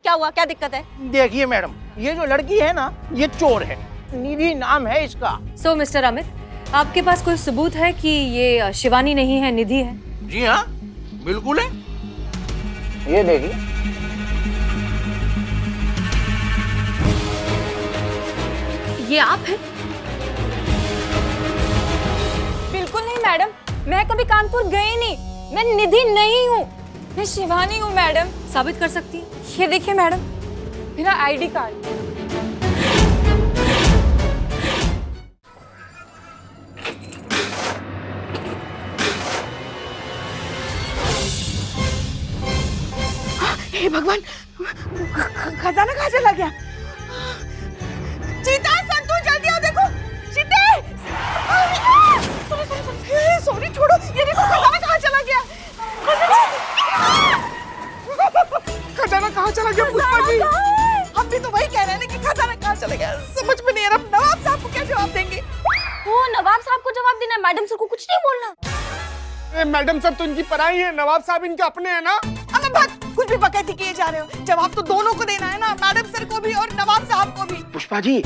क्या हुआ, क्या दिक्कत है? देखिए मैडम, ये जो लड़की है ना, ये चोर है। निधि नाम है इसका। सो मिस्टर अमित, आपके पास कोई सबूत है कि ये शिवानी नहीं है, निधि है? जी हाँ, बिल्कुल है। ये देखिए। ये आप हैं? बिल्कुल नहीं मैडम, मैं कभी कानपुर गई नहीं। मैं निधि नहीं हूँ, मैं शिवानी हूँ मैडम। साबित कर सकती हैं? ये देखिए मैडम, मेरा आईडी कार्ड। हे भगवान, खजाना कहाँ चला गया? चीता, संतू, जल्दी आओ, देखो चीते। सॉरी, छोड़ो, ये देखो खजाना कहाँ चला गया? खजाना कहाँ चला गया पुष्पा जी? हम भी तो वही कह रहे हैं ना कि खजाना कहाँ चला गया। समझ में नहीं आ रहा, नवाब साहब को क्या जवाब देंगे? वो नवाब साहब को जवाब देना, मैडम सर को कुछ नहीं बोलना। मैडम सब तो इनकी पराई है, नवाब साहब इनके अपने हैं ना। अबे भाग, कुछ भी बकैती किए जा रहे हो। जवाब तो दोनों को देना है ना, मैडम सर को भी और नवाब साहब को भी। पुष्पा जी,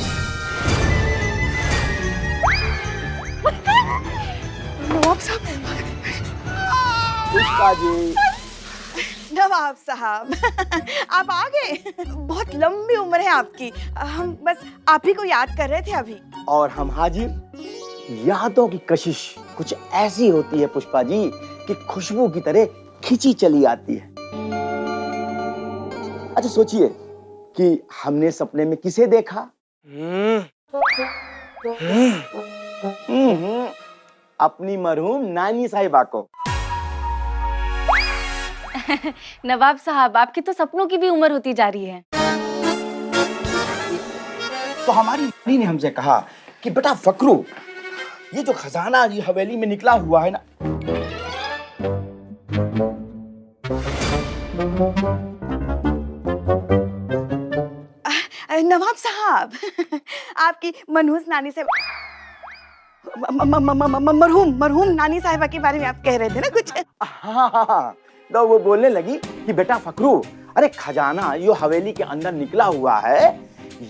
नवाब साहब, पुष्पा जी, नवाब साहब आप आ गए। बहुत लंबी उम्र है आपकी। हम बस आप ही को याद कर रहे थे अभी। और हम हाजिर। यादों की कशिश कुछ ऐसी होती है पुष्पा जी कि खुशबू की तरह खिंची चली आती है। अच्छा सोचिए कि हमने सपने में किसे देखा? अपनी मरहूम नानी साहिबा को। नवाब साहब, आपकी तो सपनों की भी उम्र होती जा रही है। तो हमारी नानी ने हमसे कहा कि बेटा फकरू, ये जो खजाना ये हवेली में निकला हुआ है ना, नवाब साहब आपकी मनहूस नानी से मरहूम नानी साहिबा के बारे में आप कह रहे थे ना कुछ। हाँ, तो वो बोलने लगी कि बेटा फकरू, अरे खजाना यो हवेली के अंदर निकला हुआ है,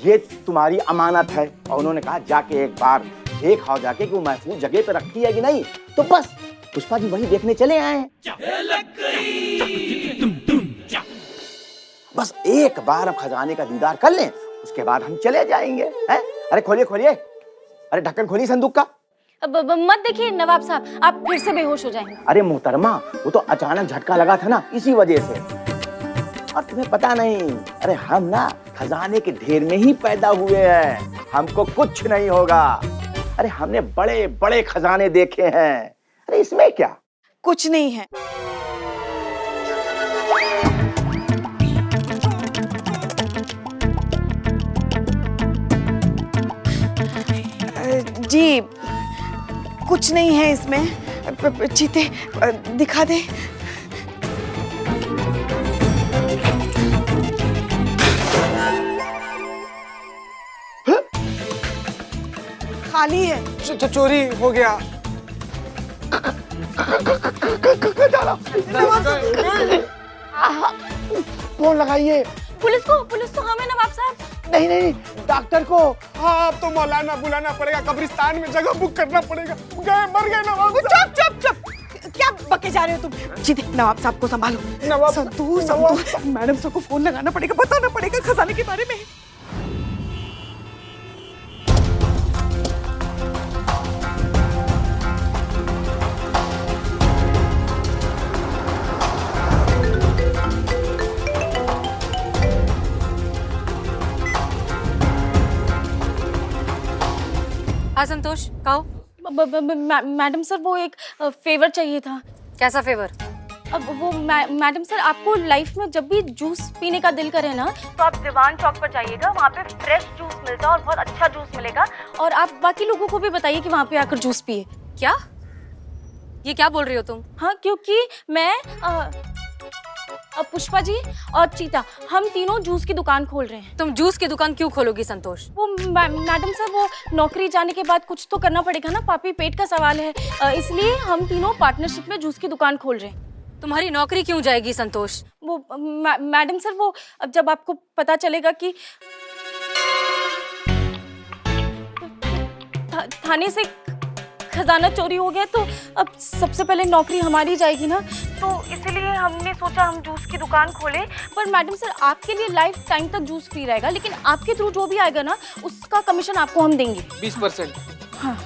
ये तुम्हारी अमानत है। और उन्होंने कहा जाके एक बार देख आओ जाके कि वो महफूज जगह पे रखी है कि नहीं। तो बस पुष्पा जी वही देखने चले आए हैं। बस एक बार अब खजाने का दीदार कर लें, उसके बाद हम चले जाएंगे। हैं? अरे खोलिए खोलिए, अरे ढक्कन खोलिए संदूक का। मत देखिए नवाब साहब, आप फिर से बेहोश हो जाएंगे। अरे मोहतरमा, वो तो अचानक झटका लगा था ना, इसी वजह से। और तुम्हें पता नहीं, अरे हम ना खजाने के ढेर में ही पैदा हुए हैं, हमको कुछ नहीं होगा। अरे हमने बड़े बड़े खजाने देखे हैं, अरे इसमें क्या? कुछ नहीं है। जी कुछ नहीं है इसमें। चीते दिखा दे। खाली है। चोरी हो गया। फोन लगाइए। पुलिस को हमें नवाब साहब। नहीं नहीं, डॉक्टर को। हाँ, अब तो मौलाना बुलाना पड़ेगा, कब्रिस्तान में जगह बुक करना पड़ेगा। मर गए नवाब साहब। चुप, क्या बके जा रहे हो तुम? चीते नवाब साहब को संभालो। नवाब संतू, मैडम सर को फोन लगाना पड़ेगा, बताना पड़ेगा खजाने के बारे में। हाँ संतोष, कहो। मैडम सर, वो एक फेवर चाहिए था। कैसा फेवर? अब वो मैडम सर, आपको लाइफ में जब भी जूस पीने का दिल करे ना, तो आप दीवान चौक पर जाइएगा, वहाँ पे फ्रेश जूस मिलता है और बहुत अच्छा जूस मिलेगा। और आप बाकी लोगों को भी बताइए कि वहाँ पे आकर जूस पिए। क्या? ये क्या बोल रही हो तुम? हाँ, क्योंकि मैं पुष्पा जी और चीता, हम तीनों जूस की दुकान खोल रहे हैं। तुम जूस की दुकान क्यों खोलोगी संतोष? वो मैडम सर, वो नौकरी जाने के बाद कुछ तो करना पड़ेगा ना, पापी पेट का सवाल है, इसलिए हम तीनों पार्टनरशिप में जूस की दुकान खोल रहे हैं। तुम्हारी नौकरी क्यों जाएगी संतोष? वो मैडम सर, वो अब जब आपको पता चलेगा कि थाने से खजाना चोरी हो गया, तो अब सबसे पहले नौकरी हमारी जाएगी ना, तो इसीलिए हमने सोचा हम जूस की दुकान खोलें। पर मैडम सर, आपके लिए लाइफ टाइम तक जूस फ्री रहेगा, लेकिन आपके थ्रू जो भी आएगा ना, उसका कमीशन आपको हम देंगे 20%। हाँ।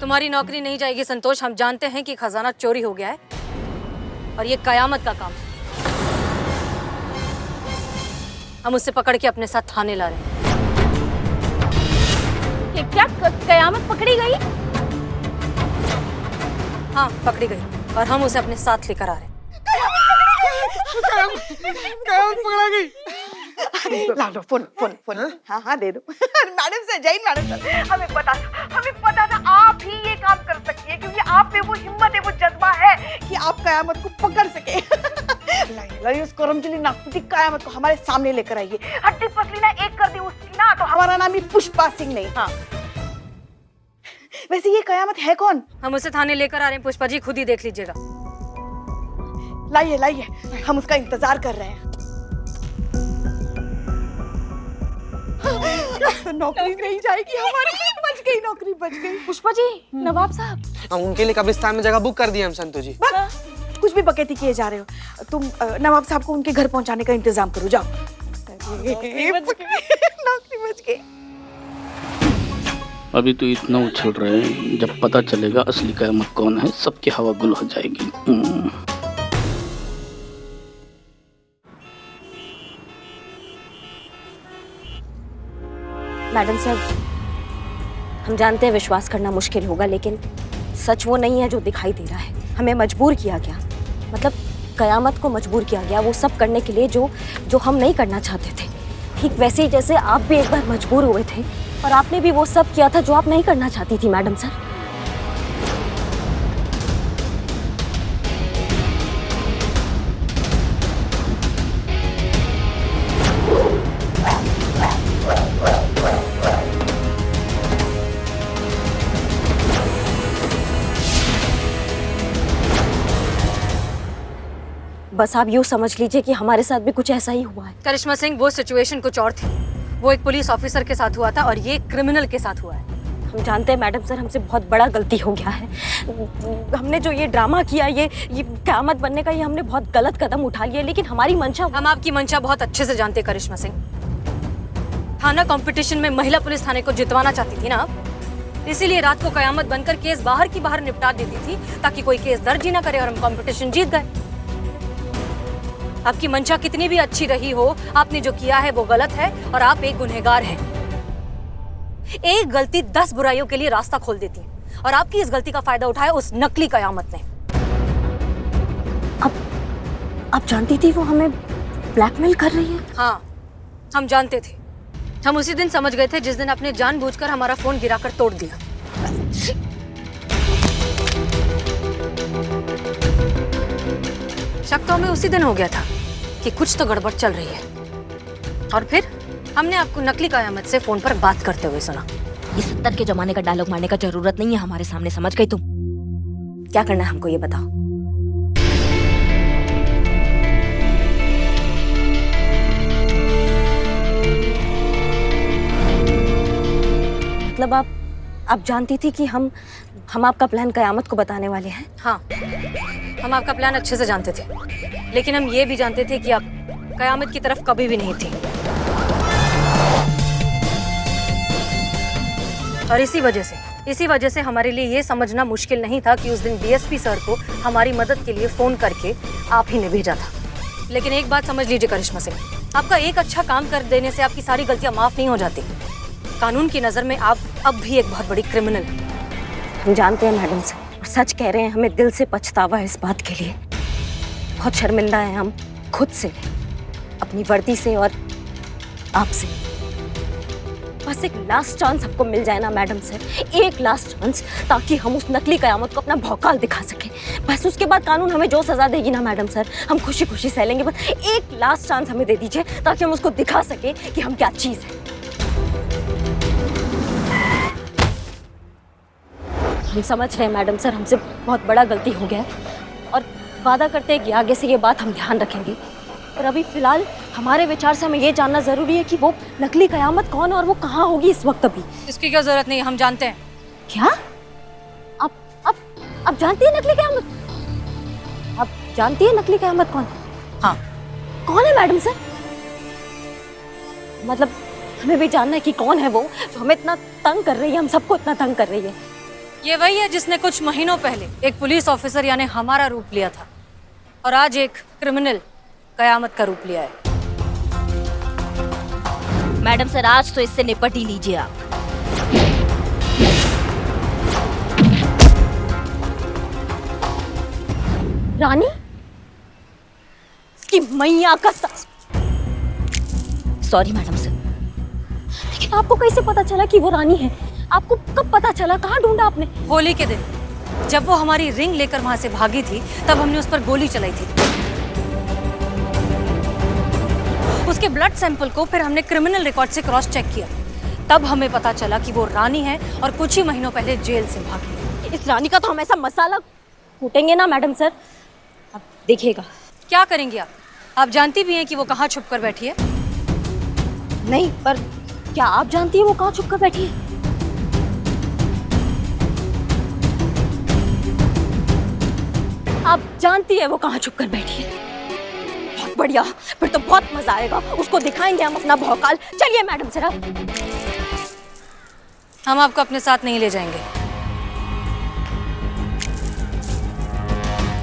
तुम्हारी नौकरी नहीं जाएगी संतोष। हम जानते हैं कि खजाना चोरी हो गया है और ये कयामत का काम है। हम उससे पकड़ के अपने साथ थाने ला रहे हैं। ये क्या कयामत पकड़ी गई? हाँ, पकड़ी गई और हम उसे अपने साथ लेकर आ रहे हैं। कयामत पकड़ा गई। ला लो फोन फोन फोन। हाँ हाँ दे दो। Madam sir, Jain madam sir, हमें पता था आप ही ये काम कर सकती है, क्योंकि आप में वो हिम्मत है, वो जज्बा है कि आप कयामत को पकड़ सके। लाइए उस करमचली नागपुती कयामत को हमारे सामने लेकर आइए। हड्डी पसली ना एक कर दी उसकी ना, तो हमारा नाम ही पुष्पा सिंह नहीं। हाँ, वैसे ये कयामत है कौन? हम उसे थाने लेकर आ रहे हैं पुष्पा जी, खुद ही देख लीजिएगा। लाइए लाइए, हम उसका इंतजार कर रहे हैं। तो नौकरी नहीं जाएगी हमारी, बच गई नौकरी, बच गई। पुष्पा जी, नवाब साहब, हम उनके लिए कब्रिस्तान में जगह बुक कर दी हम संतोष जी। कुछ भी बकैती किए जा रहे हो तुम। नवाब साहब को उनके घर पहुंचाने का इंतजाम करो, जाओ। नौकरी बच गई। अभी तो इतना उछल रहे हैं, जब पता चलेगा असली कयामत कौन है, सबकी हवा गुल हो जाएगी। मैडम साहब, हम जानते हैं विश्वास करना मुश्किल होगा, लेकिन सच वो नहीं है जो दिखाई दे रहा है। हमें मजबूर किया गया, मतलब कयामत को मजबूर किया गया वो सब करने के लिए जो हम नहीं करना चाहते थे। ठीक वैसे ही जैसे आप भी एक बार मजबूर हुए थे और आपने भी वो सब किया था जो आप नहीं करना चाहती थी मैडम सर। बस आप यूँ समझ लीजिए कि हमारे साथ भी कुछ ऐसा ही हुआ है। करिश्मा सिंह, वो सिचुएशन कुछ और थी। वो एक पुलिस ऑफिसर के साथ हुआ था और ये क्रिमिनल के साथ हुआ है। हम जानते हैं मैडम सर, हमसे बहुत बड़ा गलती हो गया है। हमने जो ये ड्रामा किया, ये कयामत बनने का, ये हमने बहुत गलत कदम उठा लिया, लेकिन हमारी मंशा। हम आपकी मंशा बहुत अच्छे से जानते हैं करिश्मा सिंह। थाना कंपटीशन में महिला पुलिस थाने को जितवाना चाहती थी ना आप, इसीलिए रात को कयामत बनकर केस बाहर की बाहर निपटा देती थी, ताकि कोई केस दर्ज ही ना करे और हम कंपटीशन जीत गए। आपकी मंशा कितनी भी अच्छी रही हो, आपने जो किया है वो गलत है और आप एक गुनहगार हैं। एक गलती 10 बुराइयों के लिए रास्ता खोल देती है और आपकी इस गलती का फायदा उठाया उस नकली कयामत ने। आप जानती थी वो हमें ब्लैकमेल कर रही है? हाँ, हम जानते थे। हम उसी दिन समझ गए थे जिस दिन आपने जानबूझकर हमारा फोन गिराकर तोड़ दिया। शक तो हमें उसी दिन हो गया था कि कुछ तो गड़बड़ चल रही है, और फिर हमने आपको नकली कयामत से फोन पर बात करते हुए सुना। ये 70 के जमाने का डायलॉग मारने का जरूरत नहीं है हमारे सामने, समझ गई तुम? क्या करना है हमको ये बताओ। मतलब आप जानती थी कि हम आपका प्लान कयामत को बताने वाले हैं? हाँ, हम आपका प्लान अच्छे से जानते थे, लेकिन हम ये भी जानते थे कि आप कयामत की तरफ कभी भी नहीं थे। और इसी वजह से हमारे लिए ये समझना मुश्किल नहीं था कि उस दिन डीएसपी सर को हमारी मदद के लिए फोन करके आप ही ने भेजा था। लेकिन एक बात समझ लीजिए करिश्मा सिंह, आपका एक अच्छा काम कर देने से आपकी सारी गलतियां माफ नहीं हो जाती। कानून की नजर में आप अब भी एक बहुत बड़ी क्रिमिनल हैं। हम जानते हैं मैडम सर, और सच कह रहे हैं, हमें दिल से पछतावा है इस बात के लिए। बहुत शर्मिंदा हैं हम खुद से, अपनी वर्दी से और आपसे। बस एक लास्ट चांस हमको मिल जाए ना मैडम सर, एक लास्ट चांस, ताकि हम उस नकली कयामत को अपना भौकाल दिखा सके। बस उसके बाद कानून हमें जो सजा देगी ना मैडम सर, हम खुशी खुशी सह लेंगे। बस एक लास्ट चांस हमें दे दीजिए, ताकि हम उसको दिखा सके कि हम क्या चीज़ है। हम समझ रहे हैं मैडम सर, हमसे बहुत बड़ा गलती हो गया है, और वादा करते हैं कि आगे से ये बात हम ध्यान रखेंगे, और अभी फिलहाल हमारे विचार से हमें ये जानना जरूरी है कि वो नकली कयामत कौन है और वो कहाँ होगी इस वक्त अभी। इसकी क्या जरूरत नहीं, हम जानते हैं। क्या? आप जानती है नकली कयामत? आप जानती है नकली कयामत कौन है? हाँ। कौन है मैडम सर? मतलब हमें भी जानना है कि कौन है वो जो हमें इतना तंग कर रही है, हम सबको इतना तंग कर रही है। ये वही है जिसने कुछ महीनों पहले एक पुलिस ऑफिसर यानी हमारा रूप लिया था, और आज एक क्रिमिनल कयामत का रूप लिया है। मैडम सर, आज तो इससे निपट ही लीजिए आप। रानी? इसकी मैया का सॉरी मैडम सर, लेकिन आपको कैसे पता चला कि वो रानी है? आपको कब पता चला? कहाँ ढूंढा आपने? होली के दिन जब वो हमारी रिंग लेकर वहां से भागी थी, तब हमने उस पर गोली चलाई थी। उसके ब्लड सैंपल को फिर हमने क्रिमिनल रिकॉर्ड से क्रॉस चेक किया, तब हमें पता चला कि वो रानी है और कुछ ही महीनों पहले जेल से भागी है। इस रानी का तो हम ऐसा मसाला कूटेंगे ना मैडम सर, आप देखिएगा। क्या करेंगी आप? आप जानती भी हैं कि वो कहाँ छुप कर बैठी है? नहीं, पर क्या आप जानती है वो कहाँ छुप कर बैठी है? आप जानती है वो कहाँ छुप कर बैठी है? बहुत बढ़िया, फिर तो बहुत मजा आएगा, उसको दिखाएंगे हम अपना भौकाल। चलिए मैडम सर, हम आपको अपने साथ नहीं ले जाएंगे।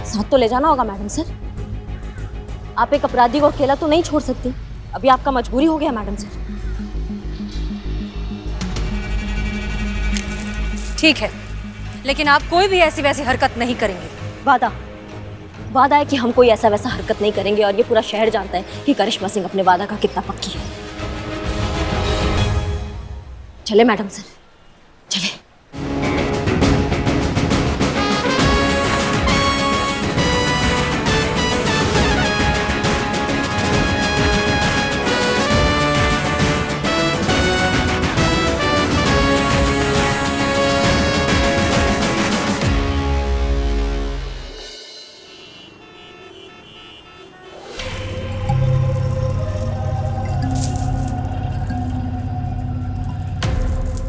साथ तो ले जाना होगा मैडम सर, आप एक अपराधी को अकेला तो नहीं छोड़ सकती, अभी आपका मजबूरी हो गया मैडम सर। ठीक है, लेकिन आप कोई भी ऐसी वैसी हरकत नहीं करेंगे। वादा है कि हम कोई ऐसा वैसा हरकत नहीं करेंगे, और ये पूरा शहर जानता है कि करिश्मा सिंह अपने वादा का कितना पक्की है। चले मैडम सर, चले।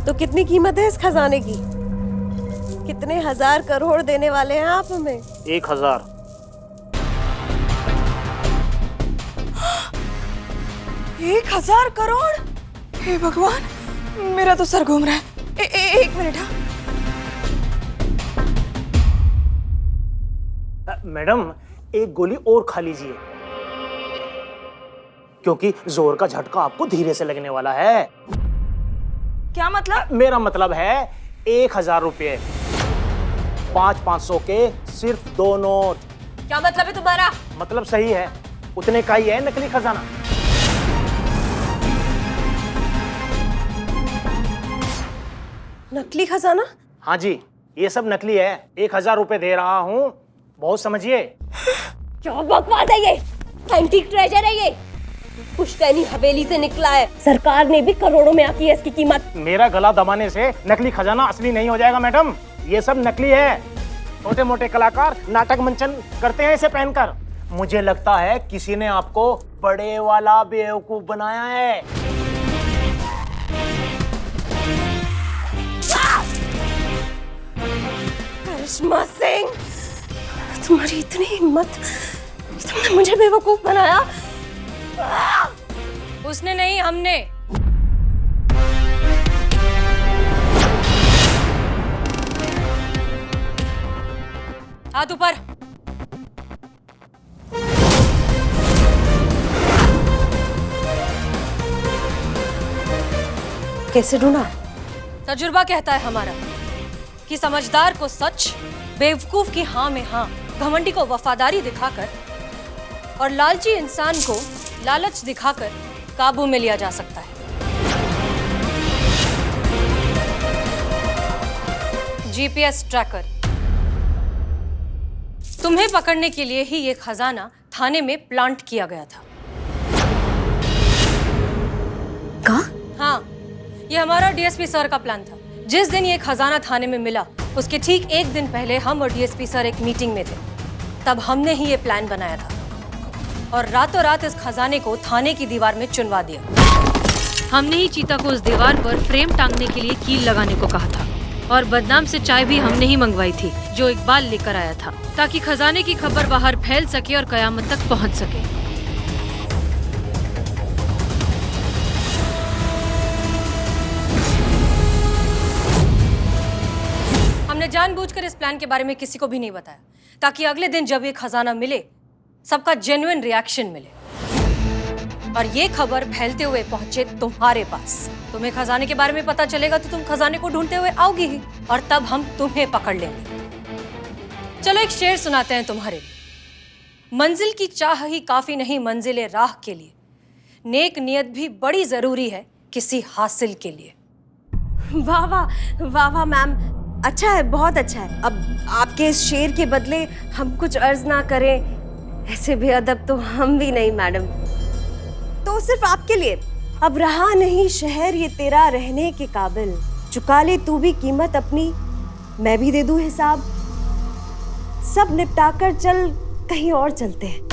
तो कितनी कीमत है इस खजाने की? कितने हजार करोड़ देने वाले हैं आप हमें? 1000। एक 1000 करोड़? हे भगवान, मेरा तो सर घूम रहा है। एक मिनट। मैडम, एक गोली और खा लीजिए, क्योंकि जोर का झटका आपको धीरे से लगने वाला है। क्या मतलब? मेरा मतलब है 1000 रुपये, 500 के सिर्फ 2 नोट। क्या मतलब है तुम्हारा? मतलब सही है, उतने का ही है नकली खजाना। नकली खजाना? हाँ जी, ये सब नकली है। 1000 रुपये दे रहा हूँ, बहुत समझिए। क्या बकवास है ये? एंटीक ट्रेजर है ये, पुश्तैनी हवेली से निकला है, सरकार ने भी करोड़ों में आकी है इसकी कीमत। मेरा गला दबाने से नकली खजाना असली नहीं हो जाएगा मैडम, ये सब नकली है। छोटे मोटे कलाकार नाटक मंचन करते हैं इसे पहनकर। मुझे लगता है किसी ने आपको बड़े वाला बेवकूफ बनाया है। करिश्मा सिंह, तुम्हारी इतनी हिम्मत, तुमने मुझे बेवकूफ बनाया? उसने नहीं, हमने। हाथ ऊपर। कैसे ढूंढा? तजुर्बा कहता है हमारा कि समझदार को सच, बेवकूफ की हाँ में हाँ, घमंडी को वफादारी दिखाकर और लालची इंसान को लालच दिखाकर काबू में लिया जा सकता है। GPS tracker. तुम्हें पकड़ने के लिए ही ये खजाना थाने में प्लांट किया गया था। कहाँ? हाँ, ये हमारा डीएसपी सर का प्लान था। जिस दिन ये खजाना थाने में मिला, उसके ठीक एक दिन पहले हम और डीएसपी सर एक मीटिंग में थे। तब हमने ही ये प्लान बनाया था और रातों रात इस खजाने को थाने की दीवार में चुनवा दिया। हमने ही चीता को उस दीवार पर फ्रेम टांगने के लिए कील लगाने को कहा था और बदनाम से चाय भी हमने ही मंगवाई थी जो इकबाल लेकर आया था, ताकि खजाने की खबर बाहर फैल सके और कयामत तक पहुंच सके। हमने जानबूझकर इस प्लान के बारे में किसी को भी नहीं बताया, ताकि अगले दिन जब ये खजाना मिले सबका जेन्युइन रिएक्शन मिले और ये खबर फैलते हुए पहुंचे तुम्हारे पास। तुम्हें खजाने के बारे में पता चलेगा तो तुम खजाने को ढूंढते हुए आओगी ही और तब हम तुम्हें पकड़ लेंगे। चलो एक शेर सुनाते हैं तुम्हारे लिए। मंजिल की चाह ही काफी नहीं मंजिले राह के लिए, नेक नियत भी बड़ी जरूरी है किसी हासिल के लिए। वाह वाह वाह वाह मैम, अच्छा है, बहुत अच्छा है। अब आपके इस शेर के बदले हम कुछ अर्ज ना करें, ऐसे भी अदब तो हम भी नहीं मैडम। तो सिर्फ आपके लिए, अब रहा नहीं शहर ये तेरा रहने के काबिल, चुका ले तू भी कीमत अपनी, मैं भी दे दूं हिसाब, सब निपटा कर चल कहीं और चलते हैं।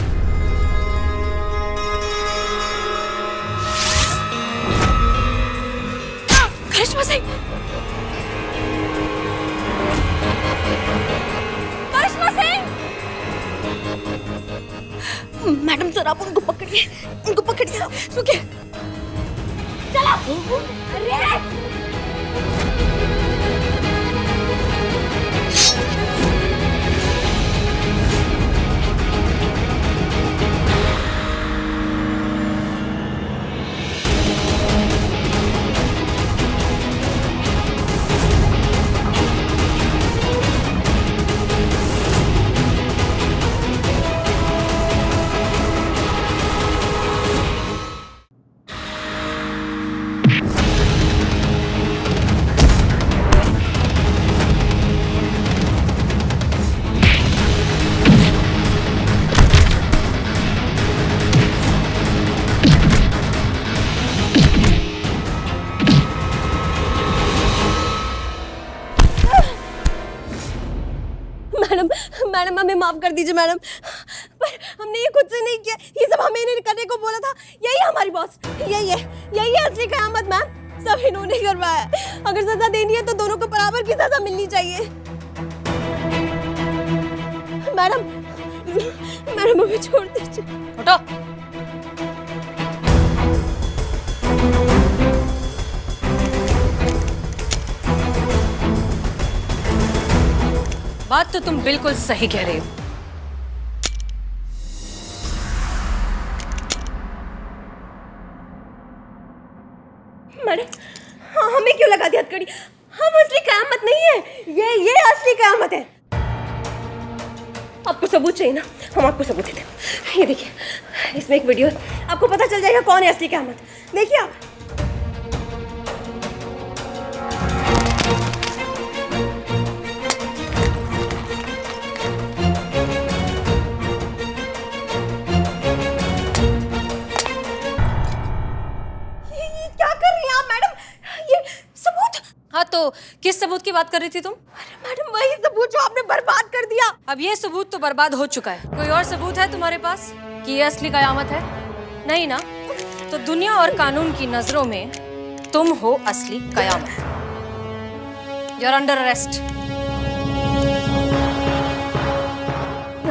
करिश्मा सिंह, करिश्मा सिंह! मैडम सर आप उनको पकड़िए, उनको पकड़िए, रुकिए, चलो। अरे मैडम हमें माफ कर दीजिए मैडम, पर हमने ये खुद से नहीं किया, ये सब हमें इन्हें करने को बोला था। यही है हमारी बॉस, यही है असली कयामत मैम, सब इन्होंने करवाया। अगर सजा देनी है तो दोनों को बराबर की सजा मिलनी चाहिए। मैडम हमें छोड़ दीजिए। हटो। बात तो तुम बिल्कुल सही कह रहे हो। मैडम हमें क्यों लगा दी हथकड़ी? हम असली कयामत नहीं है, ये असली कयामत है। आपको सबूत चाहिए ना, हम आपको सबूत देते हैं। ये देखिए, इसमें एक वीडियो है, आपको पता चल जाएगा कौन है असली कयामत। देखिए आप। हाँ तो किस सबूत की बात कर रही थी तुम? अरे मैडम वही सबूत जो आपने बर्बाद कर दिया। अब ये सबूत तो बर्बाद हो चुका है। कोई और सबूत है तुम्हारे पास कि ये असली कयामत है? नहीं ना? तो दुनिया और कानून की नजरों में तुम हो असली कयामत। You are under arrest.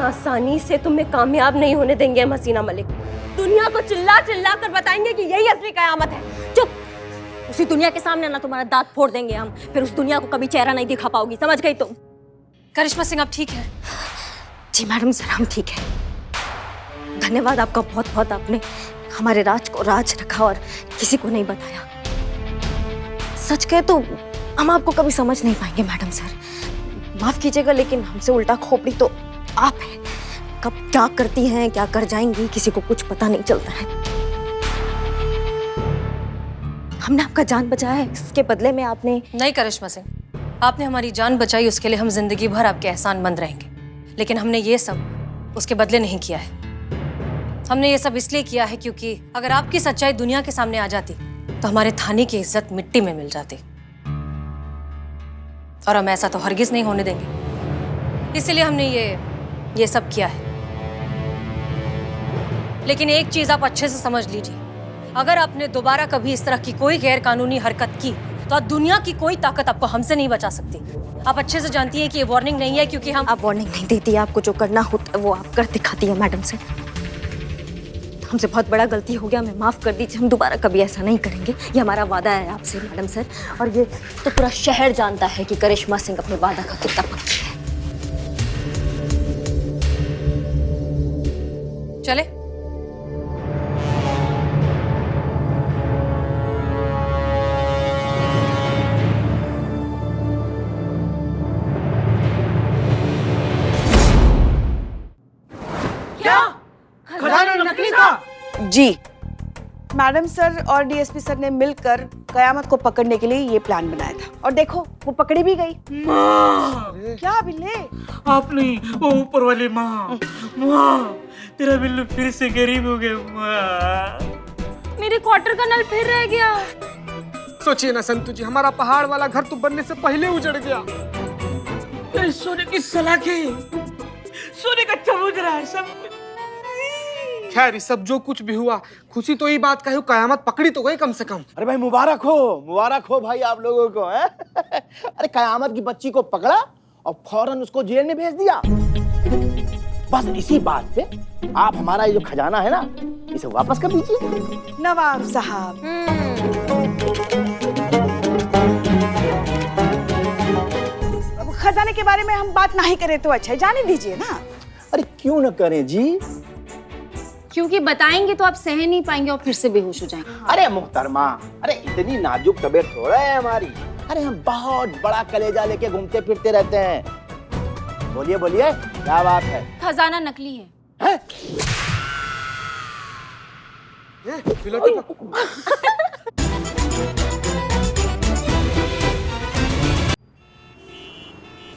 आसानी से तुम्हें कामयाब नहीं होने देंगे हम हसीना मलिक। दुनिया को चिल्ला चिल्ला कर बताएंगे कि यही असली कयामत है। चुप। उसी दुनिया के सामने ना तुम्हारा दांत फोड़ देंगे हम, फिर उस दुनिया को कभी चेहरा नहीं दिखा पाओगी, समझ गई तुम? करिश्मा सिंह आप ठीक है? जी मैडम सर हम ठीक है। धन्यवाद आपका बहुत बहुत, आपने हमारे राज को राज रखा और किसी को नहीं बताया। सच कहे तो हम आपको कभी समझ नहीं पाएंगे मैडम सर, माफ कीजिएगा, लेकिन हमसे उल्टा खोपड़ी तो आप हैं। कब क्या करती हैं क्या कर जाएंगी किसी को कुछ पता नहीं चलता है। हमने आपका जान बचाया है, इसके बदले में आपने। नहीं करिश्मा सिंह, आपने हमारी जान बचाई, उसके लिए हम जिंदगी भर आपके एहसानमंद रहेंगे। लेकिन हमने ये सब उसके बदले नहीं किया है। हमने ये सब इसलिए किया है क्योंकि अगर आपकी सच्चाई दुनिया के सामने आ जाती तो हमारे थाने की इज्जत मिट्टी में मिल जाती, और हम ऐसा तो हरगिज नहीं होने देंगे। इसलिए हमने ये ये सब किया है। लेकिन एक चीज आप अच्छे से समझ लीजिए, अगर आपने दोबारा कभी इस तरह की कोई गैर कानूनी हरकत की तो दुनिया की कोई ताकत आपको हमसे नहीं बचा सकती। आप अच्छे से जानती हैं कि ये वार्निंग नहीं है, क्योंकि हम आप वार्निंग नहीं देती है, आपको जो करना होता है वो आप कर दिखाती है मैडम से। हमसे बहुत बड़ा गलती हो गया, हमें माफ कर दीजिए, हम दोबारा कभी ऐसा नहीं करेंगे, ये हमारा वादा है आपसे मैडम सर। और ये तो पूरा शहर जानता है कि करिश्मा सिंह अपने वादा का कितना पक्की है। चले। जी, मैडम सर और डीएसपी सर ने मिलकर कयामत को पकड़ने के लिए ये प्लान बनाया था, और देखो वो पकड़ी भी गई। क्या बिल्ले? आप नहीं, वो ऊपर वाली माँ। माँ, तेरा बिल्लू फिर से गरीब हो गया माँ। मेरे क्वार्टर का नल फिर रह गया। सोचिए ना संतू जी, हमारा पहाड़ वाला घर तो बनने से पहले उजड़ गया। तेरे सोने की सलाखें, सोने का चबूतरा है सब कुछ। खैर सब जो कुछ भी हुआ, खुशी तो ये बात का है कयामत पकड़ी तो गई कम से कम। अरे भाई मुबारक हो भाई आप लोगों को है? अरे कयामत की बच्ची को पकड़ा और फौरन उसको जेल में भेज दिया। बस इसी बात पे आप हमारा ये जो खजाना है ना, इसे वापस कर दीजिए। नवाब साहब, अब खजाने के बारे में हम बात नहीं करें तो अच्छा है, जाने दीजिए ना। अरे क्यों न करें जी, क्योंकि बताएंगे तो आप सह नहीं पाएंगे और फिर से बेहोश हो जाएंगे। अरे मुहतरमा, अरे इतनी नाजुक तबीयत थोड़ा है हमारी। अरे हम बहुत बड़ा कलेजा लेके घूमते फिरते रहते हैं। बोलिए बोलिए, क्या बात है? खजाना नकली है। हैं?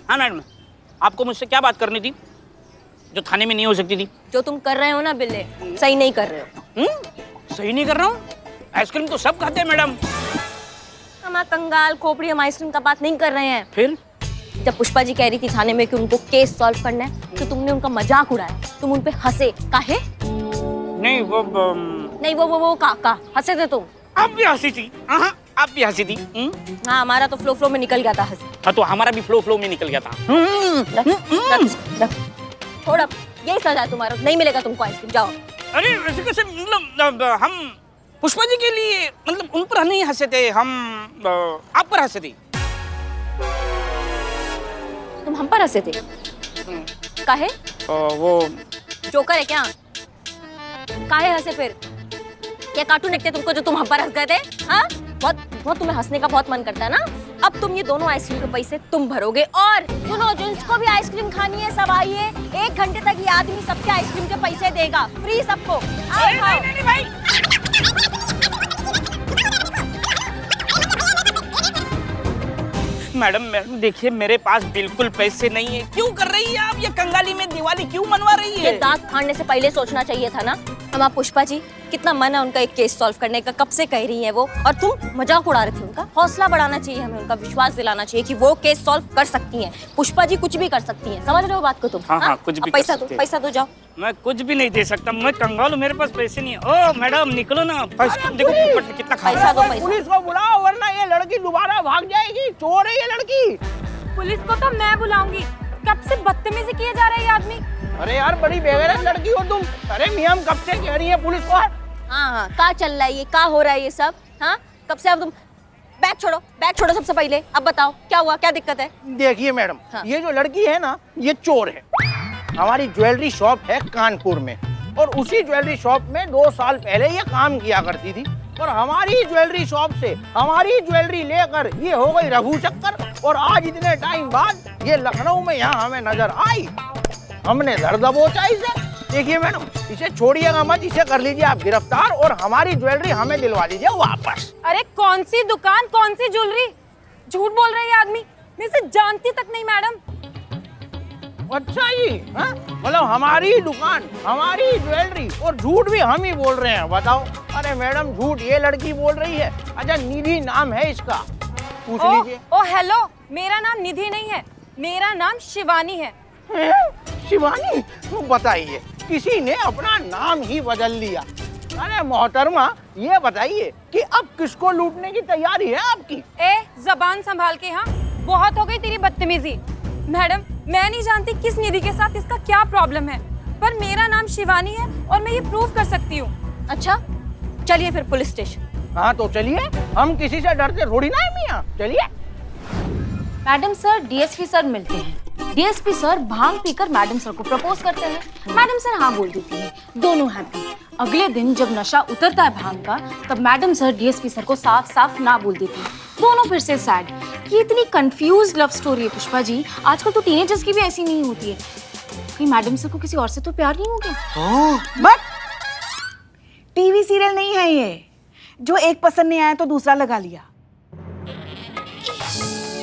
हाँ मैडम, आपको मुझसे क्या बात करनी थी जो थाने में नहीं हो सकती थी? जो तुम कर रहे हो ना बिल्ले, सही नहीं कर रहे हो। सही नहीं कर रहा हूँ? आइसक्रीम तो सब खाते हैं मैडम। हम कंगाल खोपड़ी, हम आइसक्रीम का बात नहीं कर रहे हैं। फिर जब पुष्पा जी कह रही थी थाने में कि उनको केस सॉल्व करना है, तो तुमने उनका मजाक उड़ाया, तुम उन पे हंसे। काहे? नहीं वो का हंसे थे तुम। आप भी हंसी थी। हाँ, आप भी हंसी थी। हाँ, हमारा तो फ्लो में निकल गया था हंसी। हाँ, तो हमारा भी फ्लो में निकल गया था। छोड़, अब यही सजा है तुम्हारा, नहीं मिलेगा तुमको आइसक्रीम, जाओ। अरे वैसे कैसे, मतलब हम पुष्पा जी के लिए, मतलब उन पर नहीं हंसे थे, हम आप पर हंसे थे। तुम हम पर हंसे थे? काहे? वो जोकर है क्या? काहे हंसे फिर? क्या कार्टून देखते तुमको जो तुम हम पर हंस गए थे? हाँ, बहुत तुम्हें हंसने का बहुत मन करता है ना। अब तुम ये दोनों आइसक्रीम के पैसे तुम भरोगे, और सुनो, जिसको भी आइसक्रीम खानी है सब आइए, 1 घंटे तक ये आदमी सबके आइसक्रीम के पैसे देगा, फ्री सबको। नहीं भाई। मैडम देखिए, मेरे पास बिल्कुल पैसे नहीं है। क्यों कर रही है आप ये कंगाली में दिवाली क्यों मनवा रही है? ये दांत फाड़ने से पहले सोचना चाहिए था ना। हम आप पुष्पा जी, कितना मन है उनका एक केस सॉल्व करने का, कब से कह रही हैं वो, और तुम मजाक उड़ा रहे थे उनका। हौसला बढ़ाना चाहिए हमें, उनका विश्वास दिलाना चाहिए कि वो केस सॉल्व कर सकती हैं। पुष्पा जी कुछ भी कर सकती हैं, समझ रहे हो बात को तुम? हाँ, कुछ भी पैसा दो, पैसा दो, जाओ। मैं कुछ भी नहीं दे सकता, मैं कंगाल हूँ, मेरे पास पैसे नहीं है। ओ मैडम निकलो ना, देखो पोपट ने कितना खा पैसा दो, पैसा। पुलिस को बुलाओ वरना ये लड़की दोबारा भाग जाएगी। चोर है ये लड़की। पुलिस को तो मैं बुलाऊंगी। कब से बदतमीजी किए जा रहा है ये आदमी। अरे यार, बड़ी बेगैरत लड़की हो तुम। अरे मियां, कब से कह रही है पुलिस को? हाँ, क्या चल रहा है ये, क्या हो रहा है ये सब? हाँ, कब से? अब तुम बैग छोड़ो सबसे पहले। अब बताओ क्या हुआ, क्या दिक्कत है? देखिए मैडम, ये जो लड़की है ना, ये चोर है। हमारी ज्वेलरी शॉप है कानपुर में, और उसी ज्वेलरी शॉप में 2 साल पहले ये काम किया करती थी, और हमारी ज्वेलरी शॉप से हमारी ज्वेलरी लेकर ये हो गई रघु चक्कर, और आज इतने टाइम बाद ये लखनऊ में यहाँ हमें नजर आई। हमने दर दबोचा इसे। देखिए मैडम, इसे छोड़िएगा मत, इसे कर लीजिए आप गिरफ्तार, और हमारी ज्वेलरी हमें दिलवा दीजिए वापस। अरे कौन सी दुकान, कौन सी ज्वेलरी? झूठ बोल रही है आदमी, मैं इसे जानती तक नहीं मैडम। अच्छा जी, मतलब हमारी दुकान, हमारी ज्वेलरी, और झूठ भी हम ही बोल रहे हैं, बताओ। अरे मैडम, झूठ ये लड़की बोल रही है। अच्छा, निधि नाम है इसका, पूछ लीजिए। ओ हेलो, मेरा नाम निधि नहीं है, मेरा नाम शिवानी है। शिवानी, बताइए, किसी ने अपना नाम ही बदल लिया। अरे मोहतरमा, ये बताइए कि अब किसको लूटने की तैयारी है आपकी? ए, जबान संभाल के। हाँ, बहुत हो गई तेरी बदतमीजी। मैडम, मैं नहीं जानती किस निधि के साथ इसका क्या प्रॉब्लम है, पर मेरा नाम शिवानी है और मैं ये प्रूव कर सकती हूँ। अच्छा, चलिए फिर पुलिस स्टेशन। हाँ तो चलिए, हम किसी से डरते थोड़ी ना है मियां, चलिए। मैडम सर डीएसपी सर मिलते हैं। डीएसपी सर भांग पीकर मैडम सर को प्रपोज करते हैं। मैडम सर हाँ बोल देती है, दोनों हैप्पी। अगले दिन जब नशा उतरता है भांग का, तब मैडम सर डीएसपी सर को साफ साफ ना बोल देती है। दोनों फिर से सैड। ये इतनी कंफ्यूज लव स्टोरी है पुष्पा जी। आजकल तो टीनेजर्स की भी ऐसी नहीं होती है। कहीं मैडम सर को किसी और से तो प्यार नहीं हो गया? बट टीवी सीरियल नहीं है ये, जो एक पसंद नहीं आया तो दूसरा लगा लिया।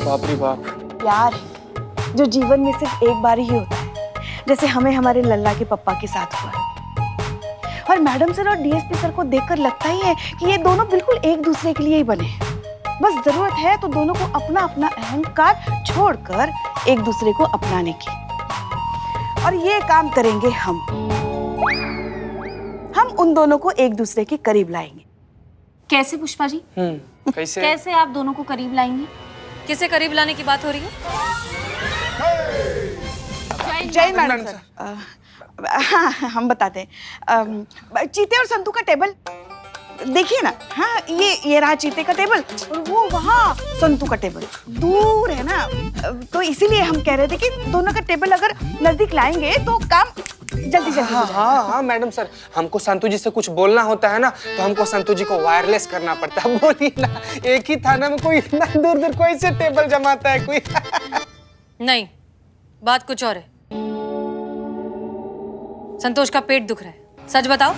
बाप रे बाप। प्यार है जो जीवन में सिर्फ एक बार ही होता है, जैसे हमें हमारे लल्ला के पप्पा के साथ हुआ। और मैडम सर और डीएसपी सर को देखकर लगता ही है कि ये दोनों बिल्कुल एक दूसरे के लिए ही बने हैं। बस जरूरत है तो दोनों को अपना अपना अहंकार छोड़कर एक दूसरे को अपनाने की। और ये काम करेंगे हम उन दोनों को एक दूसरे के करीब लाएंगे। कैसे पुष्पा जी? कैसे? कैसे आप दोनों को करीब लाएंगे? किसे करीब लाने की बात हो रही है? जय मैडम सर। हाँ, हम बताते हैं। चीते और संतू का टेबल देखिए ना। हाँ, ये रहा चीते का टेबल और वो वहाँ संतू का टेबल दूर है ना। तो इसीलिए हम कह रहे थे कि दोनों का टेबल अगर नजदीक लाएंगे तो काम जल्दी जल्दी हो जाएगा। हाँ मैडम सर, हमको संतू जी से कुछ बोलना होता है ना, तो हमको संतू जी को वायरलेस करना पड़ता है। बोलिए ना, एक ही थाना में कोई इतना दूर दूर कोई से टेबल जमाता है कोई? नहीं, बात कुछ और है। संतोष का पेट दुख रहा है, सच बताओ।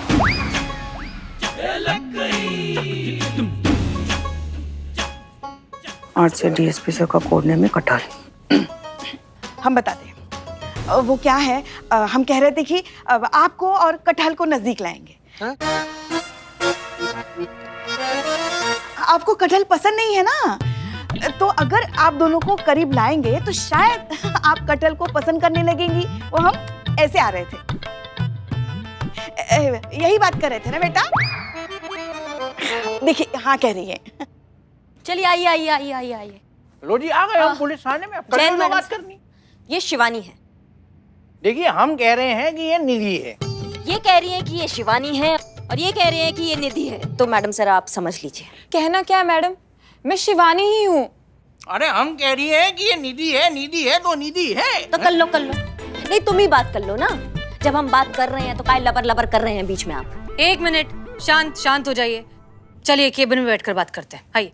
आज से डीएसपी सर का कोड नेम है कटहल। हम बताते हैं। वो क्या है, हम कह रहे थे कि आपको और कटहल को नजदीक लाएंगे। आपको कटहल पसंद नहीं है ना, तो अगर आप दोनों को करीब लाएंगे तो शायद आप कटहल को पसंद करने लगेंगी। वो हम ऐसे आ रहे थे, यही बात कर रहे थे ना बेटा? देखिए, हाँ कह रही है। चलिए आइए आइए आइए आइए आइए। लो जी, आ गए हम पुलिस थाने में। कल में बात करनी। ये शिवानी है। देखिए, हम कह रहे हैं कि ये निधि है। ये कह रही है कि ये शिवानी है और ये कह रहे हैं कि ये निधि है। तो मैडम सर आप समझ लीजिए। कहना क्या है मैडम, मैं शिवानी ही हूँ। अरे हम कह रही है कि ये निधि है तो निधि है। तो कर लो। नहीं, तुम ही बात कर लो ना। जब हम बात कर रहे हैं तो काय लबर लबर कर रहे हैं बीच में आप? एक मिनट, शांत हो जाइए। चलिए केबिन में बैठकर बात करते हैं। आइए।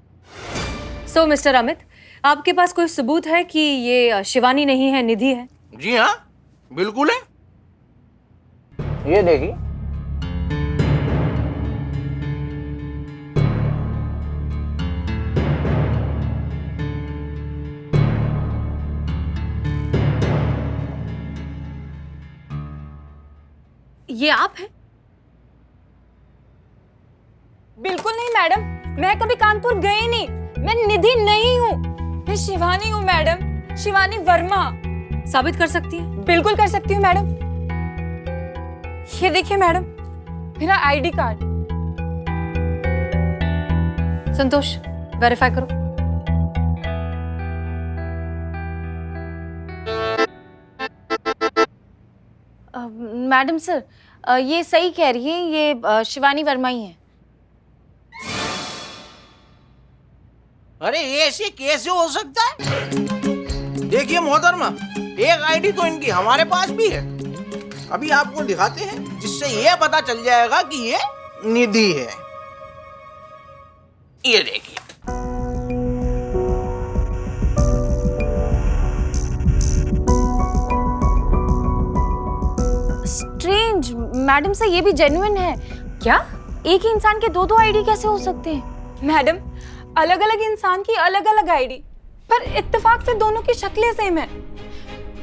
सो मिस्टर अमित, आपके पास कोई सबूत है कि ये शिवानी नहीं है, निधि है? जी हाँ, बिल्कुल है। ये देखिए। ये आप हैं? बिल्कुल नहीं मैडम, मैं कभी कानपुर गई नहीं। मैं निधि नहीं हूँ, मैं शिवानी हूँ मैडम, शिवानी वर्मा। साबित कर सकती हैं? बिल्कुल कर सकती हूँ मैडम। ये देखिए मैडम, मेरा आईडी कार्ड। संतोष, वेरीफाई करो। मैडम सर, ये सही कह रही है, ये शिवानी वर्मा ही है। अरे ये ऐसे कैसे हो सकता है? देखिए मोहतरमा, एक आईडी तो इनकी हमारे पास भी है। अभी आपको दिखाते हैं, जिससे ये पता चल जाएगा कि ये निधि है। ये देखिए। स्ट्रेंज, मैडम सर ये भी जेन्युइन है। क्या एक ही इंसान के दो आईडी कैसे हो सकते हैं? मैडम, अलग अलग इंसान की अलग अलग आईडी, पर इत्तेफाक से दोनों की शक्लें सेम है।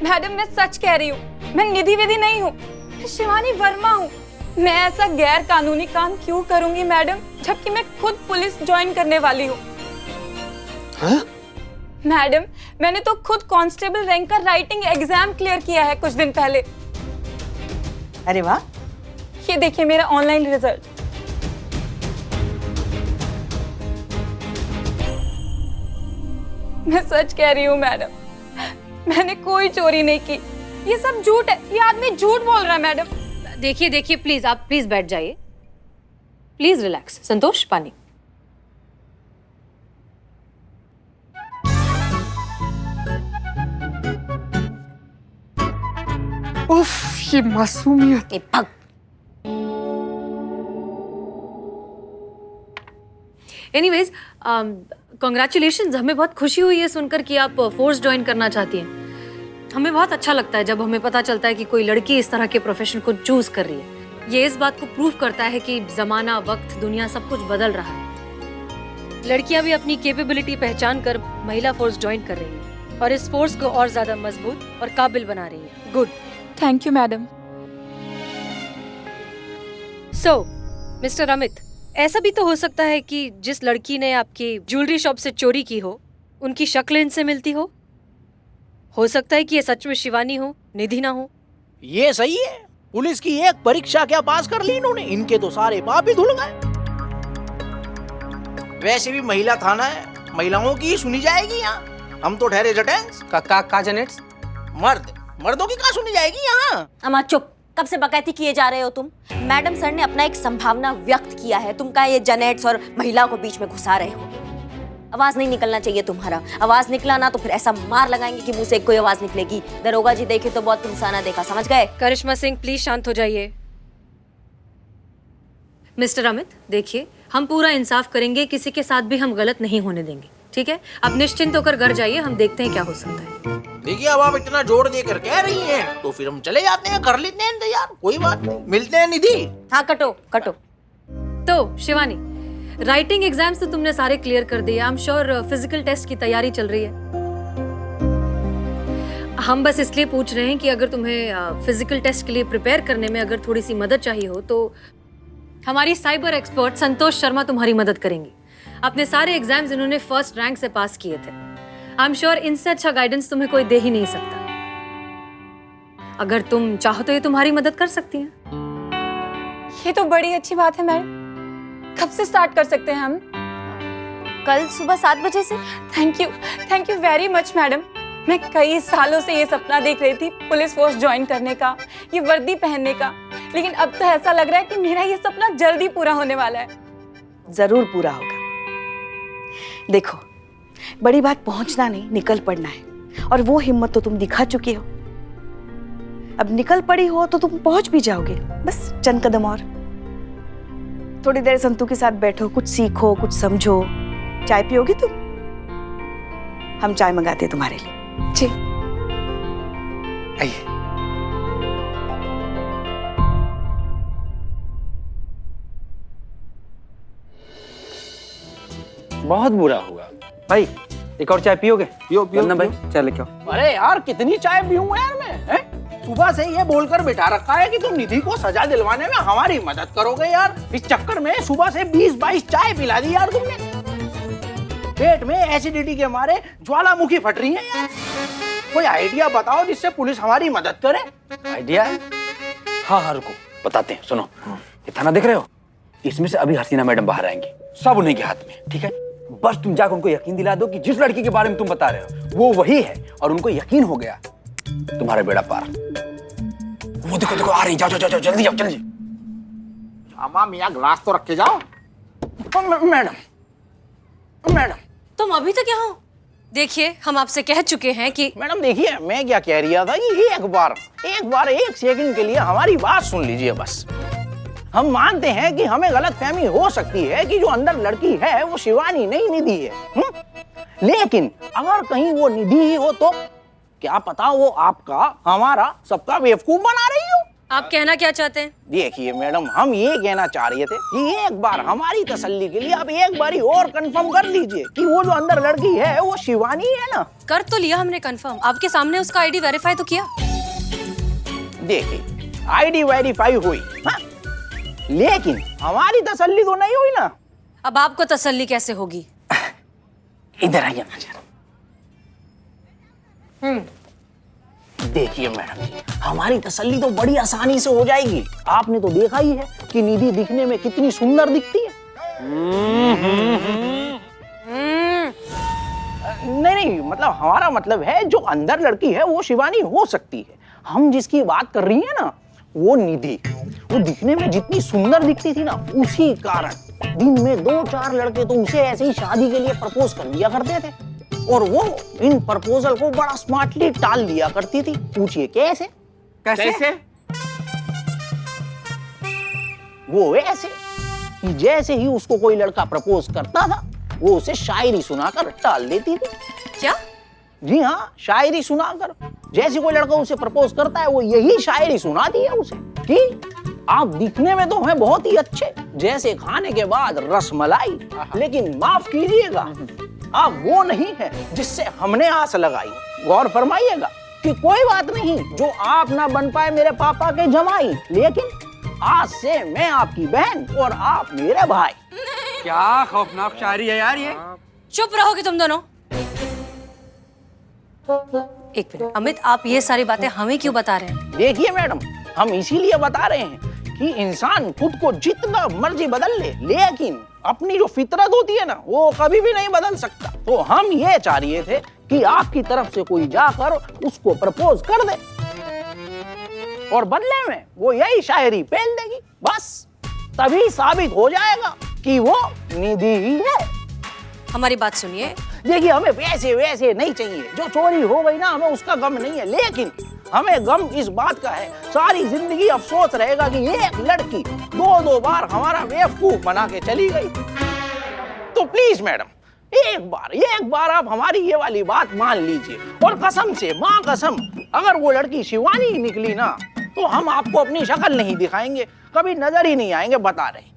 मैडम, मैं सच कह रही हूँ, मैं निधि विधि नहीं हूँ, मैं शिवानी वर्मा हूँ। मैं ऐसा गैर कानूनी काम क्यों करूंगी मैडम, जबकि मैं खुद पुलिस ज्वाइन करने वाली हूँ। मैडम, मैंने तो खुद कांस्टेबल रैंक का राइटिंग एग्जाम क्लियर किया है कुछ दिन पहले। अरे वाह, ये देखिए मेरा ऑनलाइन रिजल्ट। मैं सच कह रही हूँ मैडम, मैंने कोई चोरी नहीं की। ये सब झूठ है, ये आदमी झूठ बोल रहा है मैडम। देखिए देखिए प्लीज, आप प्लीज बैठ जाइए, प्लीज रिलैक्स। संतोष, पानी। उफ, ये मासूमियत। एनीवेज, कॉन्ग्रेचुलेशंस, हमें बहुत खुशी हुई है सुनकर कि आप फोर्स ज्वाइन करना चाहती हैं। हमें बहुत अच्छा लगता है जब हमें पता चलता है कि कोई लड़की इस तरह के प्रोफेशन को चूज कर रही है। ये इस बात को प्रूव करता है कि जमाना, वक्त, दुनिया सब कुछ बदल रहा है। लड़कियां भी अपनी कैपेबिलिटी पहचान कर महिला फोर्स ज्वाइन कर रही हैं और इस फोर्स को और ज्यादा मजबूत और काबिल बना रही है। Good. Thank you madam. So mister Amit, ऐसा भी तो हो सकता है कि जिस लड़की ने आपकी ज्वेलरी शॉप से चोरी की हो, उनकी शक्ल इनसे मिलती हो सकता है कि ये सच में शिवानी हो, निधि ना हो। ये सही है, पुलिस की एक परीक्षा क्या पास कर ली इन्होंने, इनके तो सारे पाप ही धुल गए। वैसे भी महिला थाना है, महिलाओं की सुनी जाएगी यहाँ, हम तो ठहरे जटेंस। का जनेट्स? मर्दों की कहाँ सुनी जाएगी यहाँ। अम्मा चुप, कब से बकैती किए जा रहे हो तुम? मैडम सर ने अपना एक संभावना व्यक्त किया है, तुम का ये जनेट्स और महिला को बीच में घुसा रहे हो। आवाज नहीं निकलना चाहिए तुम्हारा, आवाज निकला ना तो फिर ऐसा मार लगाएंगे कि मुंह से कोई आवाज निकलेगी। दरोगा जी देखे तो बहुत इंसाना देखा, समझ गए? करिश्मा सिंह, प्लीज शांत हो जाइए। मिस्टर अमित, देखिए हम पूरा इंसाफ करेंगे, किसी के साथ भी हम गलत नहीं होने देंगे, ठीक है? आप निश्चिंत होकर घर जाइए, हम देखते हैं क्या हो सकता है। देखिए अब आप इतना जोर देकर कह रही हैं, तो फिर हम चले जाते हैं, कर लेते हैं इंतजार, कोई बात नहीं। मिलते हैं निधि। हाँ कटो कटो। तो शिवानी, राइटिंग एग्जाम्स तो तुमने सारे क्लियर कर दिए। I am sure physical test की तैयारी चल रही है। हम बस इसलिए पूछ रहे हैं कि अगर तुम्हें फिजिकल टेस्ट के लिए प्रिपेयर करने में अगर थोड़ी सी मदद चाहिए हो तो हमारी साइबर एक्सपर्ट संतोष शर्मा तुम्हारी मदद करेंगी। अपने सारे एग्जाम्स इन्होंने फर्स्ट रैंक से पास किए थे। आई एम श्योर इनसे अच्छा गाइडेंस तुम्हें कोई दे ही नहीं सकता। अगर तुम चाहो तो ये तुम्हारी मदद कर सकती हैं। ये तो बड़ी अच्छी बात है मैडम। कब से स्टार्ट कर सकते हैं हम? कल सुबह 7 बजे से। Thank you very much madam. मैं कई सालों से ये सपना देख रही थी पुलिस फोर्स ज्वाइन करने का, ये वर्दी पहनने का, लेकिन अब तो ऐसा लग रहा है कि मेरा ये सपना जल्दी पूरा होने वाला है। जरूर पूरा होगा। देखो, बड़ी बात पहुंचना नहीं, निकल पड़ना है, और वो हिम्मत तो तुम दिखा चुके हो। अब निकल पड़ी हो तो तुम पहुंच भी जाओगे, बस चंद कदम और। थोड़ी देर संतू के साथ बैठो, कुछ सीखो, कुछ समझो। चाय पियोगी तुम? हम चाय मंगाते हैं तुम्हारे लिए। जी। आइए। बहुत बुरा हुआ भाई। एक और चाय पियोगे? पियो भाई, चाय लेके आओ। अरे यार कितनी चाय पीऊंगा यार मैं, हैं? सुबह से ये बोलकर बिठा रखा है कि तुम निधि को सजा दिलवाने में हमारी मदद करोगे यार। इस चक्कर में सुबह से 20-22 चाय पिला दी यार तुमने। पेट में एसिडिटी के मारे ज्वालामुखी फट रही है यार। कोई आइडिया बताओ जिससे पुलिस हमारी मदद करे। आइडिया है? हाँ रुको बताते हैं, सुनो। ये थाना देख रहे हो? इसमें से अभी हसीना मैडम बाहर आएंगी, सब उन्हीं के हाथ में, ठीक है? बस तुम जाकर उनको यकीन दिला दो कि जिस लड़की के बारे में तुम बता रहे हो वो वही है, और उनको यकीन हो गया, तुम्हारा बेड़ा पार। वो देखो देखो आ रही, जाओ जाओ जाओ, जल्दी जाओ जल्दी। अम्मा मियाँ ग्लास तो रख के जाओ। मैडम तुम अभी तक यहाँ हो? देखिए हम आपसे कह चुके हैं कि मैडम देखिए मैं क्या कह रहा था कि एक बार 1 सेकंड के लिए हमारी बात सुन लीजिए बस। हम मानते हैं कि हमें गलतफहमी हो सकती है कि जो अंदर लड़की है वो शिवानी नहीं निधि है, लेकिन अगर कहीं वो निधि ही हो तो क्या पता वो आपका, हमारा, सबका बेवकूफ बना रही हो। आप कहना क्या चाहते हैं? देखिए मैडम, हम ये कहना चाह रहे थे कि एक बार हमारी तसल्ली के लिए आप एक बारी और कंफर्म कर लीजिए कि वो जो अंदर लड़की है वो शिवानी है ना। कर तो लिया हमने कंफर्म, आपके सामने उसका आईडी वेरीफाई तो किया। देखिए आईडी वेरीफाई हुई, हाँ? लेकिन हमारी तसल्ली तो नहीं हुई ना। अब आपको तसल्ली कैसे होगी? इधर आइए ना जरा। देखिए मैडम जी, हमारी तसल्ली तो बड़ी आसानी से हो जाएगी। आपने तो देखा ही है कि निधि दिखने में कितनी सुंदर दिखती है। नहीं, मतलब हमारा मतलब है जो अंदर लड़की है वो शिवानी हो सकती है। हम जिसकी बात कर रही है ना वो निधि, वो दिखने में जितनी सुंदर दिखती थी ना, उसी कारण दिन में 2-4 लड़के तो उसे ऐसे ही शादी के लिए प्रपोज कर दिया करते थे और वो इन प्रपोजल को बड़ा स्मार्टली टाल दिया करती थी। पूछिए कैसे? कैसे? वो ऐसे कि जैसे ही उसको कोई लड़का प्रपोज करता था वो उसे शायरी सुनाकर टाल देती थी। क्या? जी हाँ, शायरी सुनाकर। जैसे कोई लड़का उसे प्रपोज करता है वो यही शायरी सुनाती है उसे कि आप दिखने में तो हैं बहुत ही अच्छे, जैसे खाने के बाद रसमलाई, लेकिन माफ कीजिएगा आप वो नहीं है जिससे हमने आस लगाई। गौर फरमाइएगा कि कोई बात नहीं जो आप ना बन पाए मेरे पापा के जमाई, लेकिन आज से मैं आपकी बहन और आप मेरे भाई। क्या खौफनाक शायरी है यार ये। चुप रहोगे तुम दोनों। एक मिनट अमित, आप ये सारी बातें हमें क्यों बता रहे हैं? देखिए मैडम, हम इसीलिए बता रहे हैं कि इंसान खुद को जितना मर्जी बदल ले, लेकिन अपनी जो फितरत होती है ना वो कभी भी नहीं बदल सकता। तो हम ये चाह रहे थे कि आपकी तरफ से कोई जाकर उसको प्रपोज कर दे और बदले में वो यही शायरी पेल देगी, बस तभी साबित हो जाएगा कि वो निधि ही है। हमारी बात सुनिए। देखिए हमें वैसे नहीं चाहिए, जो चोरी हो गई ना हमें उसका गम नहीं है, लेकिन हमें गम इस बात का है सारी जिंदगी अफसोस रहेगा कि एक लड़की 2 बार हमारा बेवकूफ बना के चली गई। तो प्लीज मैडम एक बार आप हमारी ये वाली बात मान लीजिए और कसम से माँ कसम अगर वो लड़की शिवानी निकली ना तो हम आपको अपनी शक्ल नहीं दिखाएंगे, कभी नजर ही नहीं आएंगे, बता रहे।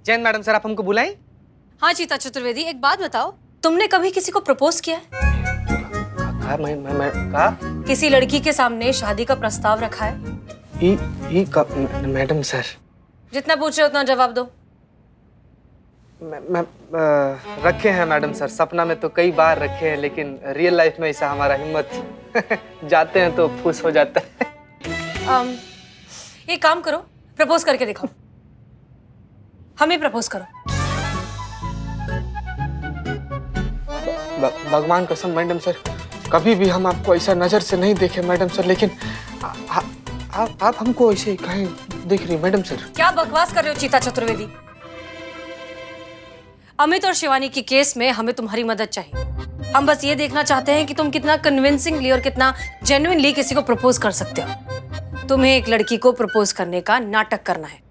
जैन मैडम सर, आप हमको बुलाएं? हाँ चीता चतुर्वेदी, एक बात बताओ, तुमने कभी किसी को प्रपोज किया है? मैं किसी लड़की के सामने शादी का प्रस्ताव रखा है? मैडम सर, जितना पूछ रहे हो उतना जवाब दो। मैं रखे हैं मैडम सर, सपना में तो कई बार रखे हैं, लेकिन रियल लाइफ में ऐसा हमारा हिम्मत जाते हैं तो फुस हो जाता है। एक काम करो, प्रपोज करके दिखाओ, हमें प्रपोज करो। भगवान कसम मैडम सर, कभी भी हम आपको ऐसा नजर से नहीं देखे मैडम सर, लेकिन आप हमको ऐसे कहीं देख रही मैडम सर। क्या बकवास कर रहे हो चीता चतुर्वेदी? अमित और शिवानी के केस में हमें तुम्हारी मदद चाहिए। हम बस ये देखना चाहते हैं कि तुम कितना कन्विंसिंगली और कितना जेन्युइनली किसी को प्रपोज कर सकते हो। तुम्हें एक लड़की को प्रपोज करने का नाटक करना है।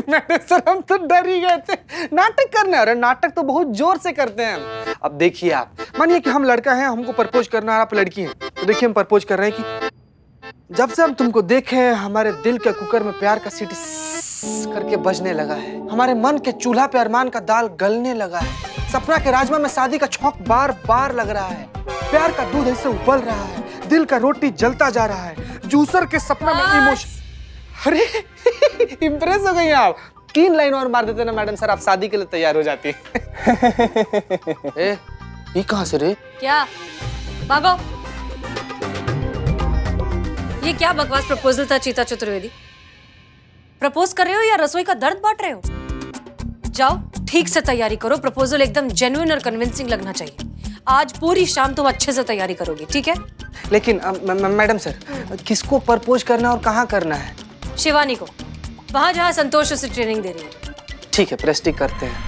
मैडम सर, हम तो डर ही गए थे। नाटक करना? अरे नाटक तो बहुत जोर से करते हैं हम। अब देखिए, आप मानिए कि हम लड़का हैं, हमको प्रपोज करना है, आप लड़की हैं, तो देखिए हम प्रपोज कर रहे हैं कि जब से हम तुमको देखे हैं हमारे दिल के कुकर में प्यार का सीटी करके बजने लगा है, हमारे मन के चूल्हा पे अरमान का दाल गलने लगा है, सपना के राजमा में शादी का छौंक बार बार लग रहा है, प्यार का दूध ऐसे उबल रहा है, दिल का रोटी जलता जा रहा है, जूसर के सपना में इमोशन। अरे इम्प्रेस हो गई आप। 3 लाइन और मार देते ना मैडम सर, आप शादी के लिए तैयार हो जाती है। ये कहाँ से रे? क्या भागो? ये क्या बकवास प्रपोजल था चीता चतुर्वेदी? प्रपोज कर रहे हो या रसोई का दर्द बांट रहे हो? जाओ ठीक से तैयारी करो, प्रपोजल एकदम जेन्युइन और कन्विंसिंग लगना चाहिए। आज पूरी शाम तुम अच्छे से तैयारी करोगे, ठीक है? लेकिन मैडम सर, किसको प्रपोज करना और कहाँ करना है? शिवानी को, वहां जहां संतोष उसे ट्रेनिंग दे रही है। ठीक है, प्रेस्टिक करते हैं।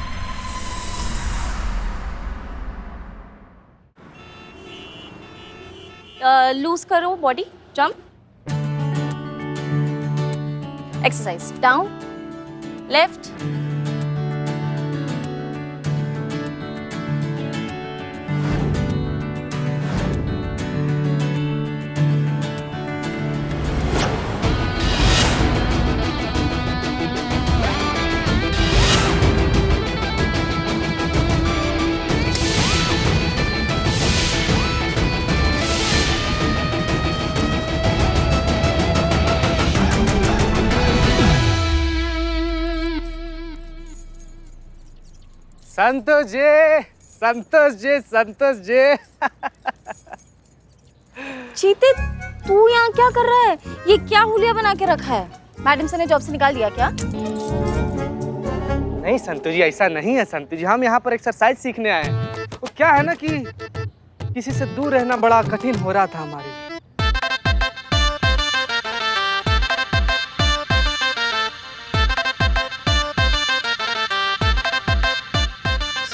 लूज करो body, jump, exercise, down, left, Santosh ji, Santosh ji, Santosh ji. चीते, तू यहाँ क्या कर रहा है? ये क्या हुलिया बना के रखा है? मैडम सर ने जॉब से निकाल दिया क्या? नहीं संतोष जी, ऐसा नहीं है संतोष जी, हम यहाँ पर एक्सरसाइज सीखने आए हैं। वो क्या है ना कि किसी से दूर रहना बड़ा कठिन हो रहा था हमारे लिए।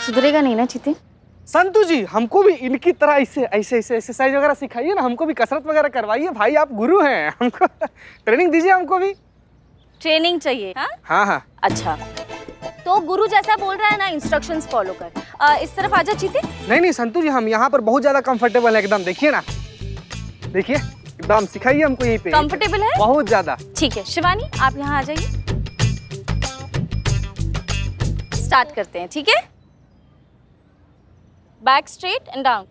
सुधरेगा नहीं ना चीते? संतु जी, हमको भी इनकी तरह ऐसे ऐसे ऐसे एक्सरसाइज वगैरह सिखाइए ना, हमको भी कसरत वगैरह करवाइए। भाई आप गुरु हैं, हमको ट्रेनिंग दीजिए। हमको भी ट्रेनिंग चाहिए? हाँ हाँ। अच्छा, तो गुरु जैसा बोल रहा है ना, इंस्ट्रक्शंस फॉलो कर। इस तरफ आजा चीते। नहीं नहीं संतु जी, हम यहाँ पर बहुत ज्यादा कंफर्टेबल है एकदम। देखिए ना, देखिए एकदम सिखाइए हमको यहीं पे। कंफर्टेबल है? बहुत ज्यादा। ठीक है शिवानी, आप यहाँ आ जाइए। स्टार्ट करते हैं, ठीक है? Back straight and down.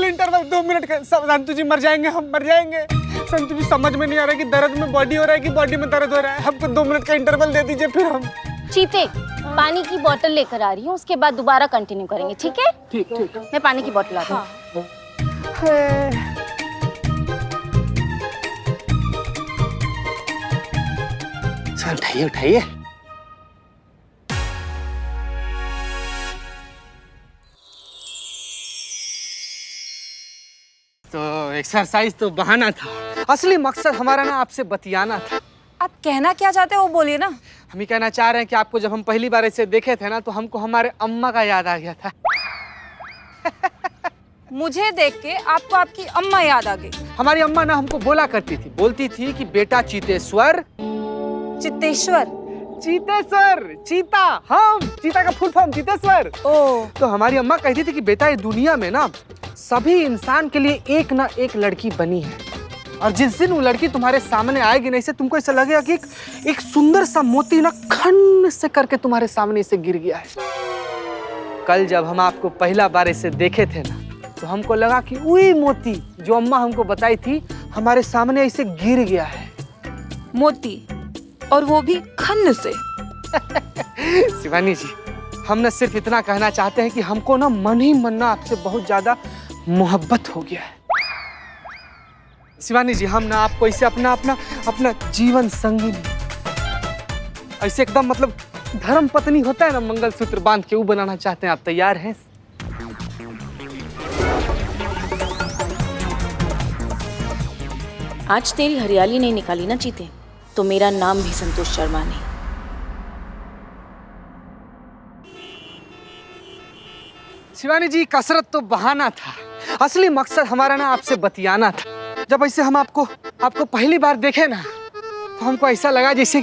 Interval 2 minute का। संतु जी मर जाएंगे, हम मर जाएंगे। संतु जी समझ में नहीं आ रहा कि दर्द में बॉडी हो रहा है कि बॉडी में दर्द हो रहा है। हमको 2 मिनट का इंटरवल दे दीजिए, फिर हम। चीते, पानी की बोतल लेकर आ रही हूँ, उसके बाद दोबारा कंटिन्यू करेंगे, ठीक है? ठीक ठीक। मैं पानी की बोतल लाती हूँ। चल उठाइए उठाइए। तो एक्सरसाइज तो बहाना था, असली मकसद हमारा ना आपसे बतियाना था। आप कहना क्या चाहते हो वो बोलिए ना। हम ही कहना चाह रहे हैं कि आपको जब हम पहली बार ऐसे देखे थे ना, तो हमको हमारे अम्मा का याद आ गया था। मुझे देख के आपको आपकी अम्मा याद आ गई? हमारी अम्मा ना हमको बोलती थी कि बेटा चितेश्वर। चित्तेश्वर? चीतेश्वर, चीता, हम चीता का फुल फॉर्म चितेश्वर। ओह। तो हमारी अम्मा कहती थी कि बेटा ये दुनिया में ना सभी इंसान के लिए एक ना एक लड़की बनी है, और जिस दिन वो लड़की तुम्हारे सामने आएगी ना, इससे तुमको ऐसा लगेगा कि एक सुंदर सा मोती ना खन से करके तुम्हारे सामने से गिर गया है। कल जब हम आपको पहला बार ऐसे देखे थे ना, तो हमको लगा कि वही मोती जो अम्मा हमको बताई थी हमारे सामने ऐसे गिर गया है। मोती, और वो भी खन्न से। शिवानी जी, हम ना सिर्फ इतना कहना चाहते हैं कि हमको ना मन ही मन ना आपसे बहुत ज्यादा मोहब्बत हो गया है। शिवानी जी, हम ना आपको ऐसे अपना जीवन संगी, ऐसे एकदम मतलब धर्म पत्नी होता है ना, मंगलसूत्र बांध के वो बनाना चाहते हैं। आप तैयार हैं? आज तेरी हरियाली नहीं निकाली ना चीते, तो मेरा नाम भी संतोष शर्मा नहीं। शिवानी जी, कसरत तो बहाना था, असली मकसद हमारा ना आपसे बतियाना था। जब ऐसे हम आपको पहली बार देखे ना, तो हमको ऐसा लगा जैसे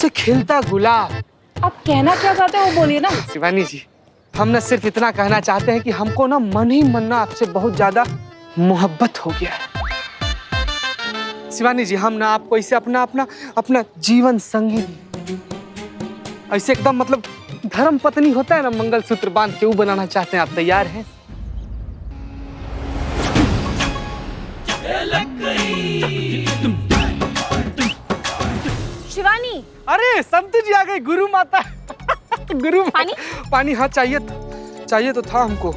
खिलता गुलाब। आप कहना क्या चाहते हो वो बोलिए ना। शिवानी जी, हम ना सिर्फ इतना कहना चाहते हैं कि हमको ना मन ही मन ना आपसे बहुत ज्यादा मोहब्बत हो गया है। शिवानी जी, हम ना आपको ऐसे अपना जीवन संगी, ऐसे एकदम मतलब धर्म पत्नी होता है ना, मंगलसूत्र बांध के वो बनाना चाहते हैं। आप तैयार हैं? शिवानी। अरे संतु जी आ गए, गुरु माता। गुरु पानी? पानी हाँ, चाहिए तो था हमको।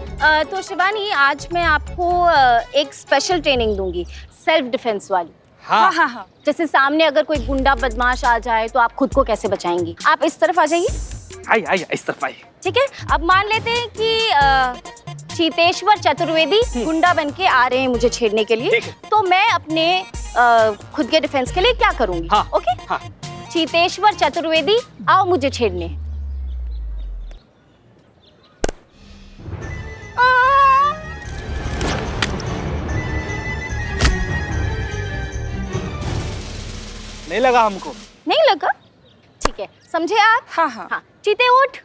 तो शिवानी, आज मैं आपको एक स्पेशल ट्रेनिंग दूंगी, सेल्फ डिफेंस वाली। हाँ हाँ हाँ। जैसे सामने अगर कोई गुंडा बदमाश आ जाए तो आप खुद को कैसे बचाएंगी। आप इस तरफ आ जाइए। आइए इस तरफ आइए। ठीक है, अब मान लेते हैं कि चीतेश्वर चतुर्वेदी गुंडा बन के आ रहे हैं मुझे छेड़ने के लिए, तो मैं अपने खुद के डिफेंस के लिए क्या करूंगी? हाँ, ओके हाँ। चीतेश्वर चतुर्वेदी आओ मुझे छेड़ने। नहीं लगा हमको? नहीं लगा? ठीक है, समझे आप? हाँ हाँ हाँ। चीते उठ।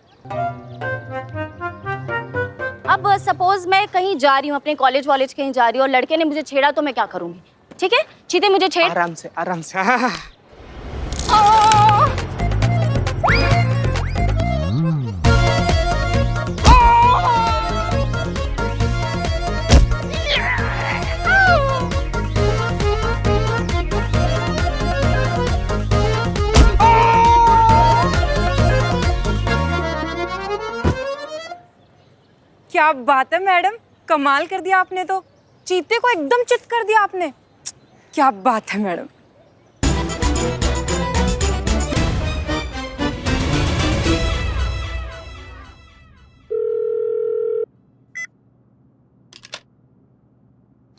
अब सपोज मैं कहीं जा रही हूँ, अपने कॉलेज कहीं जा रही हूँ, और लड़के ने मुझे छेड़ा, तो मैं क्या करूंगी? ठीक है? चीते मुझे छेड़। आराम से आराम से। हाँ। क्या बात है मैडम, कमाल कर दिया आपने तो। चीते को एकदम चित कर दिया आपने। क्या बात है मैडम।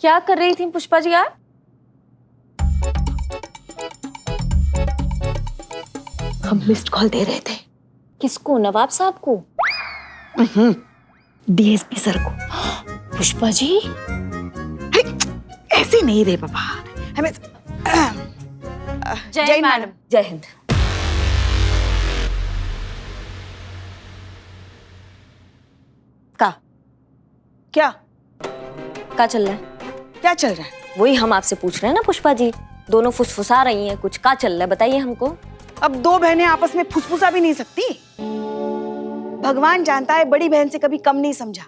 क्या कर रही थी पुष्पा जी आप? हम मिस्ड कॉल दे रहे थे। किसको? नवाब साहब को? डीएसपी सर को। पुष्पा जी ऐसे नहीं रे बाबा, हमें जय मैडम। जय हिंद। का क्या क्या चल रहा है? क्या चल रहा है? वही हम आपसे पूछ रहे हैं ना पुष्पा जी, दोनों फुसफुसा रही हैं, कुछ क्या चल रहा है बताइए हमको। अब दो बहनें आपस में फुसफुसा भी नहीं सकती। भगवान जानता है बड़ी बहन से कभी कम नहीं समझा।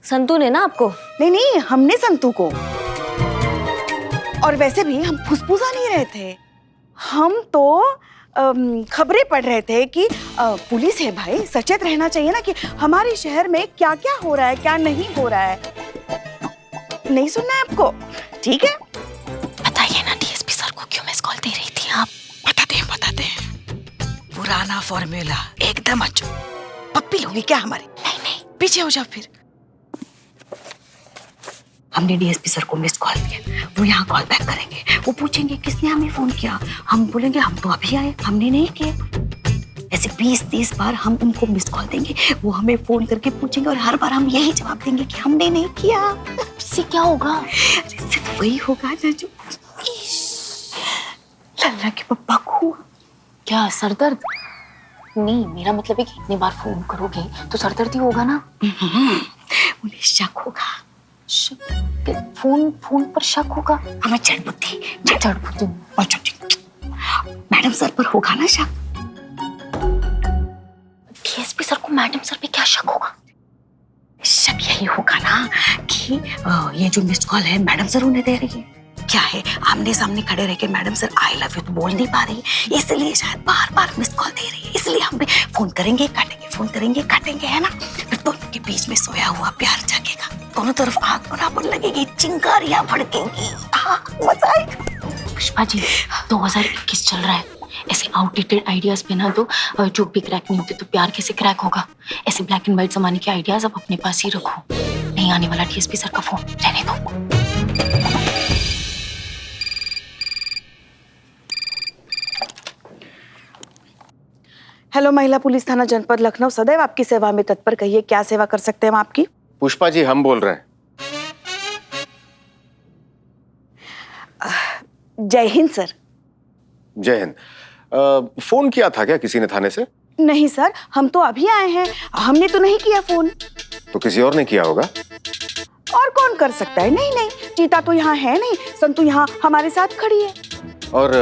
संतू ने ना आपको? नहीं नहीं, हमने संतू को। और वैसे भी हम फुसफुसा नहीं रहे थे, हम तो खबरें पढ़ रहे थे कि पुलिस है भाई, सचेत रहना चाहिए ना कि हमारे शहर में क्या क्या हो रहा है, क्या नहीं हो रहा है। नहीं सुनना है आपको? ठीक है, बताइए ना डीएसपी सर को क्यों मिस कॉल दे रही थी आप? बताते हैं। पुराना फॉर्मूला एकदम अच्छो। पप्पी लोगी क्या हमारी? नहीं नहीं, पीछे हो जाओ फिर। हमने डीएसपी सर को मिस कॉल दिया, वो यहाँ कॉल बैक करेंगे, वो पूछेंगे किसने हमें फोन किया, हम बोलेंगे हम तो अभी आए, हमने नहीं किया। ऐसे 20-30 बार हम उनको मिस कॉल देंगे, वो हमें फोन करके पूछेंगे और हर बार हम यही जवाब देंगे कि हमने नहीं किया। इससे क्या होगा? इससे तो वही होगा ना जो लल्ला के पप्पा को। क्या सरदर्द? नहीं, मेरा मतलब है कि इतनी बार फोन करोगे तो सरदर्द ही होगा ना। उन्हें शक होगा। फोन पर शक होगा? हमें जड़ बुद्धि मैडम सर पर होगा ना शक। डीएसपी सर को मैडम सर पे क्या शक होगा? शक यही होगा ना कि ये जो मिस्ड कॉल है मैडम सर उन्हें दे रही है। क्या है, आमने सामने खड़े रह के madam sir I love you तो बोल नहीं पा रही, इसलिए शायद बार बार मिस्ड कॉल दे रही है। इसलिए हम भी फोन करेंगे काटेंगे, फोन करेंगे काटेंगे, है ना। फिर दोनों के बीच में सोया हुआ प्यार जागेगा, दोनों तरफ आग बराबर लगेगी, चिंगारियां भड़केंगी, मजा आएगा। पुष्पा जी 2021 चल रहा है, ऐसे आउटडेटेड आइडियाज पे ना तो जो भी क्रैक नहीं होते तो प्यार कैसे क्रैक होगा। ऐसे ब्लैक एंड व्हाइट जमाने के आइडियाज अब अपने पास ही रखो। नहीं आने वाला डीएसपी सर का फोन, रहने दो। हेलो, महिला पुलिस थाना जनपद लखनऊ सदैव आपकी सेवा में तत्पर। कहिए क्या सेवा कर सकते हैं हम आपकी? पुष्पा जी हम बोल रहे हैं। जय हिंद सर। जय हिंद। फोन किया था क्या किसी ने थाने से? नहीं सर, हम तो अभी आए हैं, हमने तो नहीं किया फोन। तो किसी और ने किया होगा। और कौन कर सकता है? नहीं नहीं, चीता तो यहाँ है नहीं, संतू यहाँ हमारे साथ खड़ी है। और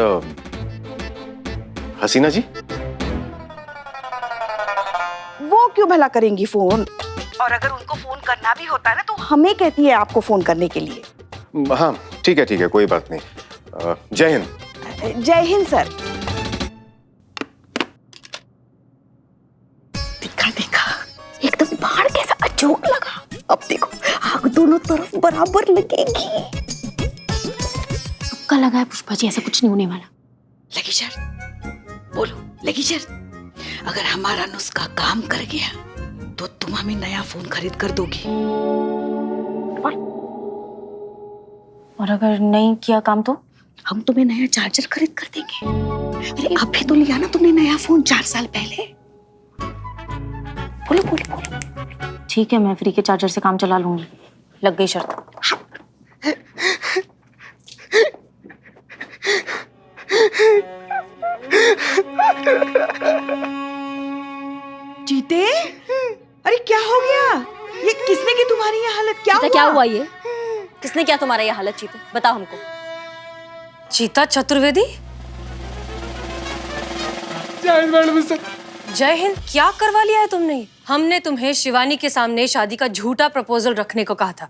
हसीना जी? वो क्यों भला करेंगी फोन? और अगर उनको फोन करना भी होता है ना तो हमें कहती है आपको फोन करने के लिए। हाँ ठीक है, कोई बात नहीं। जय हिंद। जय हिंद सर। देखा एकदम बाहर कैसा अचोक लगा। अब देखो आग दोनों तरफ बराबर लगेगी। पक्का लगा है पुष्पा जी, ऐसा कुछ नहीं होने वाला। लगी शर्त? बोलो लगी शर्त? अगर हमारा नुस्खा काम कर गया तो तुम हमें नया फोन खरीद कर दोगी। और अगर नहीं किया काम तो? हम तुम्हें नया चार्जर खरीद कर देंगे। अरे अभी तो लिया ना तुमने नया फोन 4 साल पहले। बोलो बोलो बोलो। ठीक है, मैं फ्री के चार्जर से काम चला लूंगी। लग गई शर्त। जीते, अरे क्या हो गया? ये किसने की तुम्हारी ये हालत? क्या हुआ ये? किसने किया तुम्हारा ये हालत चीते? बताओ हमको। चीता चतुर्वेदी? जय हिंद। क्या करवा लिया है तुमने? हमने तुम्हें शिवानी के सामने शादी का झूठा प्रपोजल रखने को कहा था,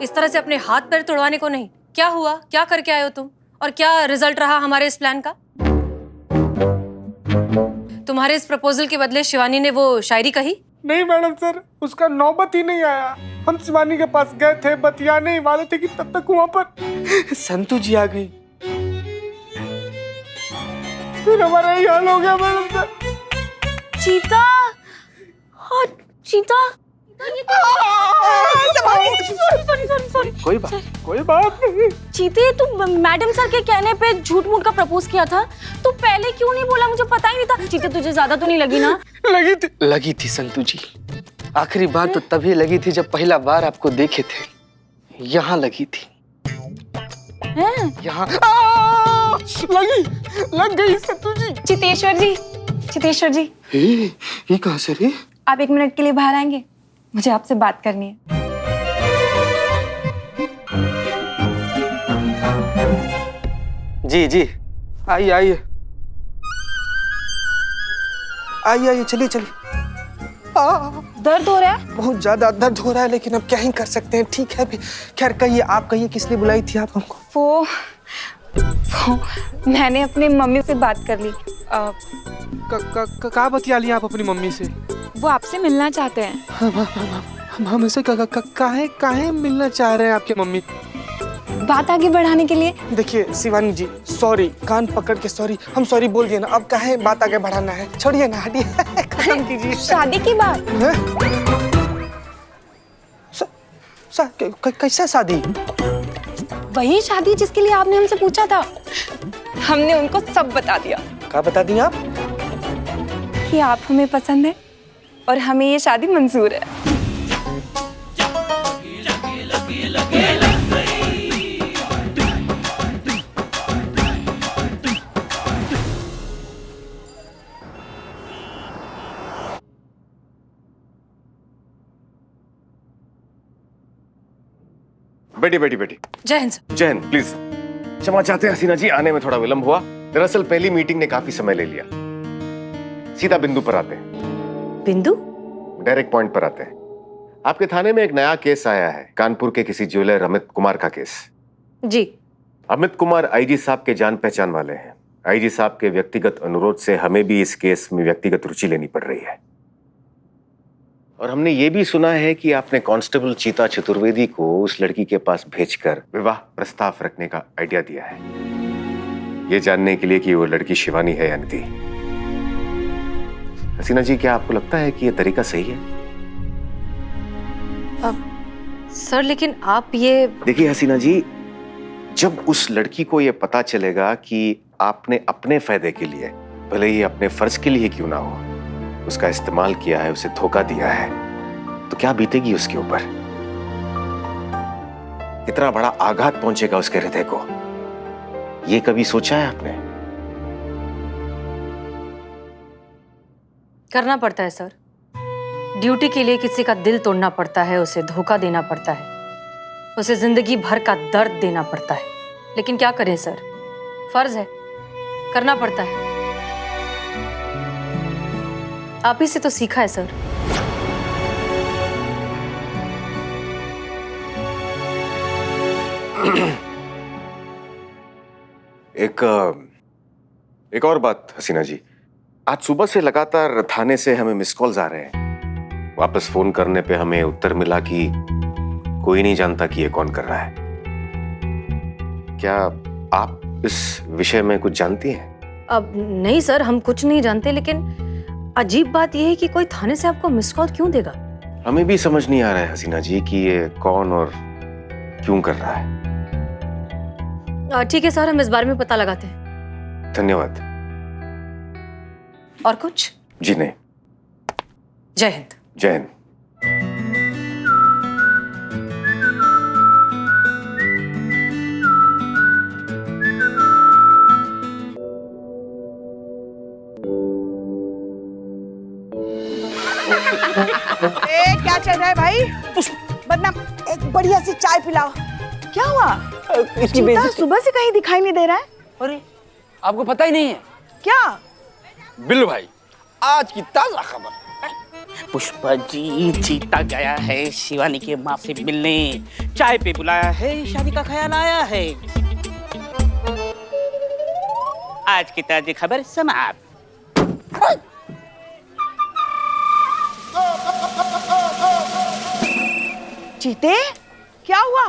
इस तरह से अपने हाथ पैर तोड़वाने को नहीं। क्या हुआ? क्या करके आए हो तुम? और क्या रिजल्ट रहा हमारे इस प्लान का? तुम्हारे इस प्रपोजल के बदले शिवानी ने वो शायरी कही? नहीं मैडम सर, उसका नौबत ही नहीं आया। हम शिवानी के पास गए थे, बतियाने ही वाले थे कि तब तक वहां पर संतू जी आ गई। फिर हमारा यही हाल हो गया मैडम सर। चीता, हाँ चीता, सॉरी। कोई बात नहीं। चीते, तू मैडम सर के कहने पे झूठ मूठ का प्रपोज किया था, तो पहले क्यों नहीं बोला? मुझे पता ही नहीं था। चीते, तुझे ज्यादा तो नहीं लगी ना? लगी थी संतू जी। आखिरी बार तो तभी लगी थी जब पहला बार आपको देखे थे। यहाँ लगी थी। यहाँ लग गई संतू जी। चितेश्वर जी, ये कहाँ से रे? आप 1 मिनट के लिए बाहर आएंगे? मुझे आपसे बात करनी है। जी आइए आइए चलिए। दर्द हो रहा है? बहुत ज्यादा दर्द हो रहा है, लेकिन अब क्या ही कर सकते हैं। ठीक है अभी। खैर कहिए, आप कहिए किसने बुलाई थी आप हमको? वो मैंने अपनी मम्मी से बात कर ली। कहाँ बतिया लिया आप अपनी मम्मी से? वो आपसे मिलना चाहते हैं। हम ऐसे काहे मिलना चाह रहे हैं आपके मम्मी? बात आगे बढ़ाने के लिए। देखिए शिवानी जी, सॉरी, कान पकड़ के सॉरी। हम सॉरी बोल दिए ना, अब काहे बात आगे बढ़ाना है? छोड़िए ना, हटिए। खत्म कीजिए शादी की बात। कैसा शादी? वही शादी जिसके लिए आपने हमसे पूछा था। हमने उनको सब बता दिया। क्या बता दिया आप? कि आप हमें पसंद है और हमें ये शादी मंजूर है। बेटी। जय हिंद सर। जय हिंद। प्लीज क्षमा चाहते हैं हसीना जी, आने में थोड़ा विलंब हुआ। दरअसल पहली मीटिंग ने काफी समय ले लिया। सीधा बिंदु पर आते हैं। बिंदु? डायरेक्ट पॉइंट पर आते हैं। आपके थाने में एक नया केस आया है, कानपुर के किसी ज्वेलर अमित कुमार का केस। जी। अमित कुमार आईजी साहब के जान पहचान वाले हैं। आईजी साहब के व्यक्तिगत अनुरोध से हमें भी इस केस में व्यक्तिगत रुचि लेनी पड़ रही है। और हमने ये भी सुना है कि आपने कांस्टेबल चीता चतुर्वेदी को उस लड़की के पास भेजकर विवाह प्रस्ताव रखने का आइडिया दिया है, ये जानने के लिए कि वो लड़की शिवानी है या नहीं। हसीना जी, क्या आपको लगता है कि ये तरीका सही है? सर लेकिन आप ये देखिए हसीना जी, जब उस लड़की को ये पता चलेगा कि आपने अपने फायदे के लिए, भले ही अपने फर्ज के लिए क्यों ना हो, उसका इस्तेमाल किया है, उसे धोखा दिया है, तो क्या बीतेगी उसके ऊपर? कितना बड़ा आघात पहुंचेगा उसके हृदय को, ये कभी सोचा है आपने? करना पड़ता है सर। ड्यूटी के लिए किसी का दिल तोड़ना पड़ता है, उसे धोखा देना पड़ता है, उसे जिंदगी भर का दर्द देना पड़ता है। लेकिन क्या करें सर, फर्ज है, करना पड़ता है। आप ही से तो सीखा है सर। एक और बात हसीना जी, आज सुबह से लगातार थाने से हमें मिस कॉल्स आ रहे हैं। वापस फोन करने पे हमें उत्तर मिला कि कोई नहीं जानता कि ये कौन कर रहा है। क्या आप इस विषय में कुछ जानती हैं? अब नहीं सर, हम कुछ नहीं जानते, लेकिन अजीब बात यह है कि कोई थाने से आपको मिस कॉल क्यों देगा? हमें भी समझ नहीं आ रहा है हसीना जी कि ये कौन और क्यों कर रहा है। ठीक है सर, हम इस बारे में पता लगाते हैं। धन्यवाद। और कुछ? जी नहीं। जय हिंद। जय हिंद। क्या चल रहा है भाई? बदनाम, एक बढ़िया सी चाय पिलाओ। क्या हुआ? इसकी चीता बेइज्जती। सुबह से कहीं दिखाई नहीं दे रहा है। अरे आपको पता ही नहीं है क्या? बिल्लू भाई, आज की ताजा खबर। पुष्पा जी, चीता गया है शिवानी के माँ से मिलने, चाय पे बुलाया है, शादी का ख्याल आया है। आज की ताजी खबर समाप्त। चीते, क्या हुआ?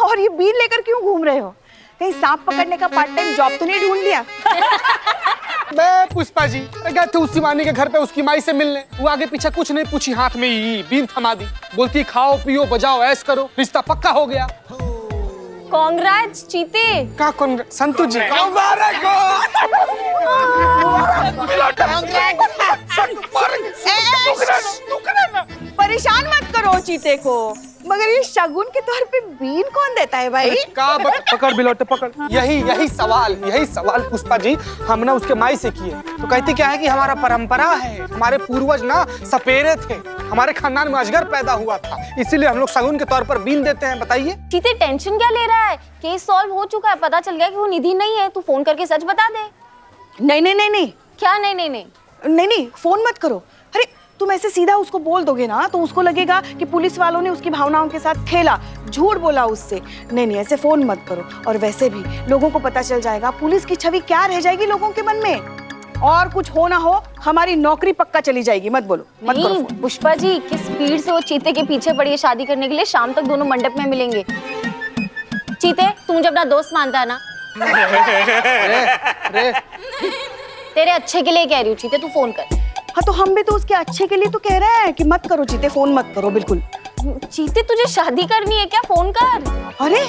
और ये बीन लेकर क्यों घूम रहे हो? कहीं सांप पकड़ने का पार्ट टाइम जॉब तो नहीं ढूंढ लिया? मैं पुष्पा जी गए थे उस शिवानी के घर पे उसकी माई से मिलने। वो आगे पीछे कुछ नहीं पूछी, हाथ में ही बीन थमा दी। बोलती खाओ पियो बजाओ ऐश करो, रिश्ता पक्का हो गया। कांग्रेट्स चीते। का कौन? संतु जी परेशान मत करो चीते को, मगर ये शगुन के तौर पे बीन कौन देता है भाई? पकड़ बिलोटे पकड़। यही सवाल पुष्पा जी हम ना उसके माई से किए, तो कहती क्या है कि हमारा परंपरा है, हमारे पूर्वज ना सपेरे थे, हमारे खानदान में अजगर पैदा हुआ था, इसीलिए हम लोग शगुन के तौर पर बीन देते हैं। बताइए चीते, टेंशन क्या ले रहा है? केस सॉल्व हो चुका है, पता चल गया कि वो निधि नहीं है। तू फोन करके सच बता दे। नहीं, क्या नहीं? नहीं, फोन मत करो। अरे तुम ऐसे सीधा उसको बोल दोगे ना तो उसको लगेगा कि पुलिस वालों ने उसकी भावनाओं के साथ खेला, झूठ बोला उससे। नहीं, ऐसे फोन मत करो। और वैसे भी लोगों को पता चल जाएगा, पुलिस की छवि क्या रह जाएगी लोगों के मन में। और कुछ हो ना हो, हमारी नौकरी पक्का चली जाएगी। मत बोलो, मत करो फोन। पुष्पा जी, किस स्पीड से वो चीते के पीछे पड़ी है शादी करने के लिए। शाम तक दोनों मंडप में मिलेंगे। चीते, तू मुझे अपना दोस्त मानता है ना? तेरे अच्छे के लिए कह रही हूँ चीते, तू फोन कर। हाँ तो हम भी तो उसके अच्छे के लिए तो कह रहे हैं कि मत करो चीते, फोन मत करो बिल्कुल। चीते, तुझे शादी करनी है क्या? फोन कर। अरे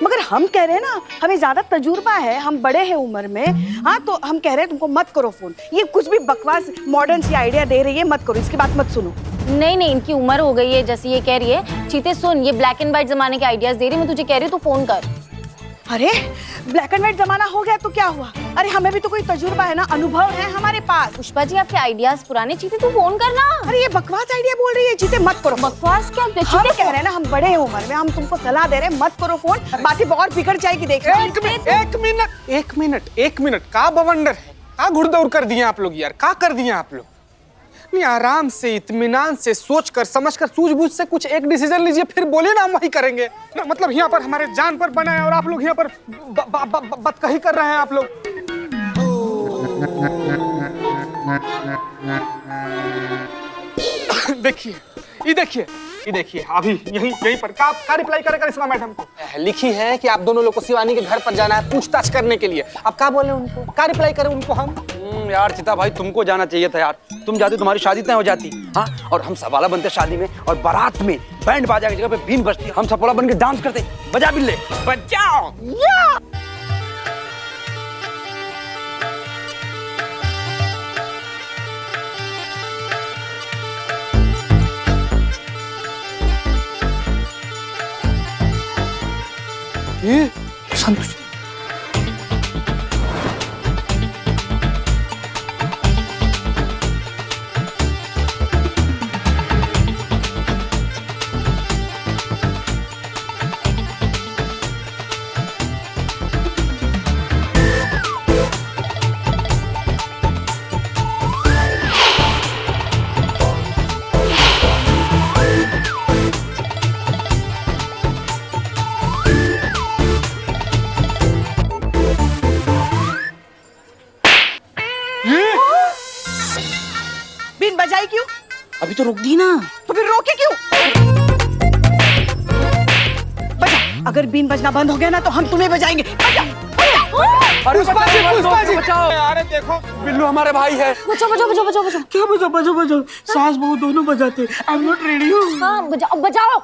मगर हम कह रहे हैं ना, हमें ज्यादा तजुर्बा है, हम बड़े हैं उम्र में। हाँ तो हम कह रहे हैं तुमको मत करो फोन। ये कुछ भी बकवास मॉडर्न सी आइडिया दे रही है, मत करो, इसकी बात मत सुनो। नहीं, इनकी उम्र हो गई है जैसे ये कह रही है। चीते सुन, ये ब्लैक एंड व्हाइट जमाने के आइडियाज दे रही है, मैं तुझे कह रही हूँ तू फोन कर। अरे ब्लैक एंड व्हाइट जमाना हो गया तो क्या हुआ? अरे हमें भी तो कोई तजुर्बा है ना, अनुभव है हमारे पास। पुष्पा जी, आपके आइडियाज पुराने। चीते, तू फोन करना। अरे ये बकवास आइडिया बोल रही है चीते, मत करो। बकवास क्या? हम कह रहे हैं ना, हम बड़े हैं उम्र में, हम तुमको सलाह दे रहे हैं, मत करो फोन। बातें बहुत बिगड़ जाएगी। देख एक मिनट का बवंडर है, का घुड़दौड़ कर दिए आप लोग यार, का कर दिए आप लोग? नहीं, आराम से इत्मीनान से सोच कर समझ कर सूझबूझ से कुछ एक डिसीजन लीजिए, फिर बोले ना हम वही करेंगे ना। मतलब यहाँ पर हमारे जान पर बना है और आप लोग यहाँ पर बदकही कर रहे हैं आप लोग। देखिए अभी यहीं पर का रिप्लाई करे करिश्मा मैडम को लिखी है कि आप दोनों लोग को शिवानी के घर पर जाना है पूछताछ करने के लिए। अब क्या बोले उनको, क्या रिप्लाई करें उनको हम? यार चिता भाई, तुमको जाना चाहिए था यार, तुम जाते तुम्हारी शादी तय हो जाती। हाँ, और हम सवाला बनते शादी में, और बारात में बैंड बाजा की जगह पे बीन बजती, हम सपोला बन के डांस करते। बजा बिल्ले बजाओ। संतोष बीन बजाई क्यों? अभी तो रोक दी ना। तो फिर रोके क्यों? बजा। अगर बीन बजना बंद हो गया ना तो हम तुम्हें बजाएंगे। बजा। पुष्पा जी बचाओ। अरे देखो, बिल्लू हमारे भाई है। बजाओ। क्या बजाओ? सास बहू दोनों बजाते। आई एम नॉट रेडी हूँ। हाँ, बजाओ।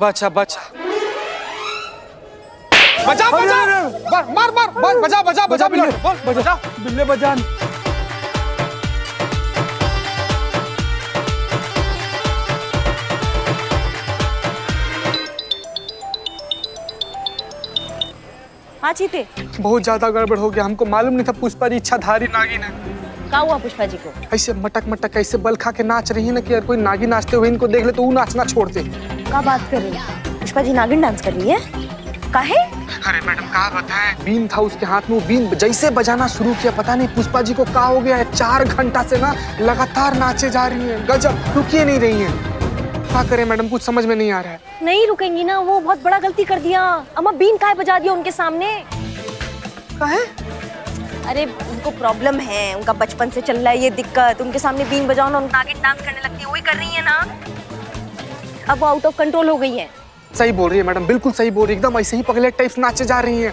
बचा बचा बचा बचा मार मार मार बचा बचा बचा बिल्ले बचा बिल्ले बचा। हाँ चीते, बहुत ज्यादा गड़बड़ हो गया, हमको मालूम नहीं था पुष्पा जी इच्छाधारी नागिन है। क्या हुआ पुष्पा जी को? ऐसे मटक मटक ऐसे बल खा के नाच रही है ना कि यार कोई नागिन नाचते हुए इनको देख ले तो वो नाचना छोड़ दे। क्या बात कर रही है? पुष्पा जी नागिन डांस कर रही है? काहे? अरे मैडम कहा बताएं, बीन था उसके हाथ में, वो बीन जैसे बजाना शुरू किया पता नहीं पुष्पा जी को क्या हो गया है, 4 घंटा से ना लगातार नाचे जा रही है, गजब, रुकिए नहीं रही है। क्या करें मैडम, कुछ समझ में नहीं आ रहा है। नहीं रुकेंगी ना, वो बहुत बड़ा गलती कर दिया। अम्मा बीन काहे बजा दिया उनके सामने? काहे? अरे उनको प्रॉब्लम है, उनका बचपन से चल रहा है ये दिक्कत, उनके सामने बीन बजाओ ना, नागिन डांस करने लगती है, वही कर रही है ना। अब वो आउट ऑफ कंट्रोल हो गई है। सही बोल रही है मैडम, बिल्कुल सही बोल रही है, एकदम ऐसे ही पगले टाइप नाचे जा रही हैं।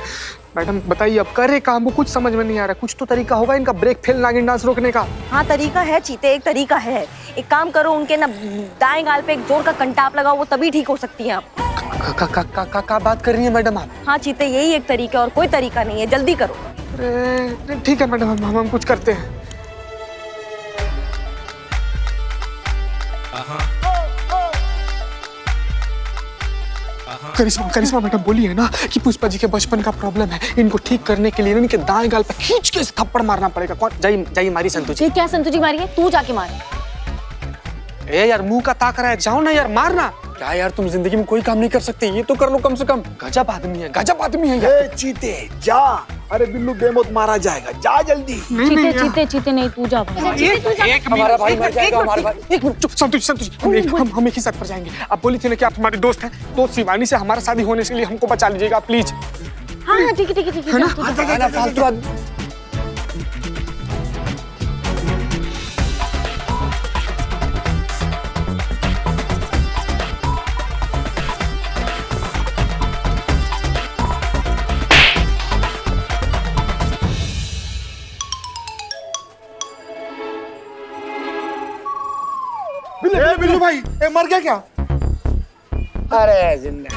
मैडम बताइए अब करे काम, वो कुछ समझ में नहीं आ रहा, कुछ तो तरीका होगा इनका ब्रेक फेल नागिन डांस रोकने का। हाँ तरीका है चीते, एक तरीका है। एक काम करो, उनके ना दाएं गाल पे एक जोर का कंटाप लगाओ, वो तभी ठीक हो सकती है। आप का बात कर रही है मैडम आप? हाँ चीते, यही एक तरीका और कोई तरीका नहीं है, जल्दी करो। अरे ठीक है मैडम, हम कुछ करते हैं। करिश्मा मैडम बोली है ना कि पुष्पा जी के बचपन का प्रॉब्लम है, इनको ठीक करने के लिए इनके दाएं गाल पे खींच के थप्पड़ मारना पड़ेगा। कौन जाइए मारी संतु जी। क्या संतु जी मारी है? तू जाके मार। ए यार मुंह का ताक रहा है, जाओ ना यार मारना। क्या यार तुम जिंदगी में कोई काम नहीं कर सकते, ये तो कर लो कम से कम। गजब आदमी है, गजब आदमी है यार। चीते जा, अरे बिल्लू बेमौत मारा जाएगा, जा जल्दी। चीते नहीं, तू जा। एक हमारा भाई मर जाएगा, हमारा भाई। एक मिनट चुप, संतु जी हम एक ही साथ पर जाएंगे। आप बोली थी ना कि आप हमारे दोस्त हैं, तो शिवानी से हमारा शादी होने के लिए हमको बचा लीजिएगा प्लीज। हाँ ठीक है ना फालतू बिल्लू भाई मर गया क्या? अरे जिंदा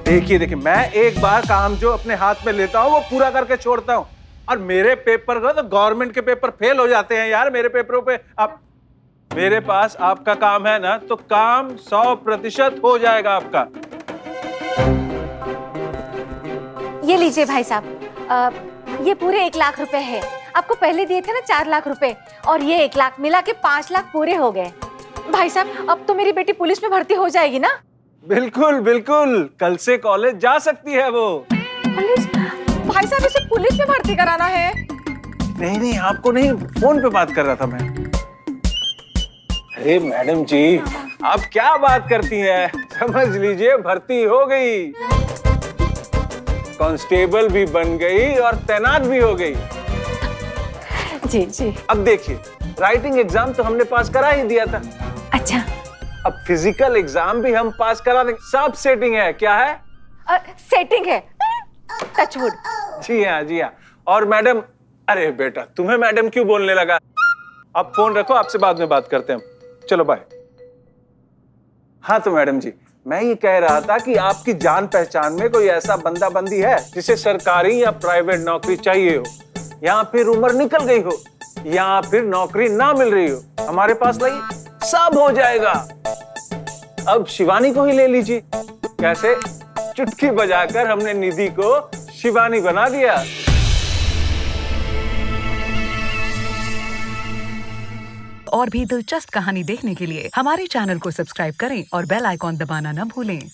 देखिए मैं एक बार काम जो अपने हाथ में लेता हूँ वो पूरा करके छोड़ता हूँ, और मेरे पेपर का तो गवर्नमेंट के पेपर फेल हो जाते हैं यार मेरे पेपरों पे। अब मेरे पास आपका काम है ना, तो काम 100% हो जाएगा आपका। ये लीजिए भाई साहब, ये पूरे 1 लाख रुपए है। आपको पहले दिए थे ना 4 लाख रुपए, और ये 1 लाख मिला के 5 लाख पूरे हो गए। भाई साहब अब तो मेरी बेटी पुलिस में भर्ती हो जाएगी ना? बिल्कुल बिल्कुल, कल से कॉलेज जा सकती है वो। पुलिस? भाई साहब इसे पुलिस में भर्ती कराना है? नहीं आपको नहीं, फोन पे बात कर रहा था मैं। अरे मैडम जी आप क्या बात करती हैं, समझ लीजिए भर्ती हो गई, कांस्टेबल भी बन गई और तैनात भी हो गई। जी। अब देखिए राइटिंग एग्जाम तो हमने पास करा ही दिया था। अच्छा, अब फिजिकल एग्जाम भी हम पास करा देंगे, सब सेटिंग है। क्या है? सेटिंग है, टचवुड। जी हाँ। और मैडम, अरे बेटा तुम्हें मैडम क्यों बोलने लगा? आप फोन रखो, आपसे बाद में बात करते हैं, चलो बाय। हाँ तो मैडम जी मैं ये कह रहा था कि आपकी जान पहचान में कोई ऐसा बंदा बंदी है जिसे सरकारी या प्राइवेट नौकरी चाहिए हो, या फिर उम्र निकल गई हो, या फिर नौकरी ना मिल रही हो, हमारे पास लाइए, सब हो जाएगा। अब शिवानी को ही ले लीजिए। कैसे? चुटकी बजाकर हमने निधि को शिवानी बना दिया। और भी दिलचस्प कहानी देखने के लिए हमारे चैनल को सब्सक्राइब करें और बेल आइकॉन दबाना न भूलें।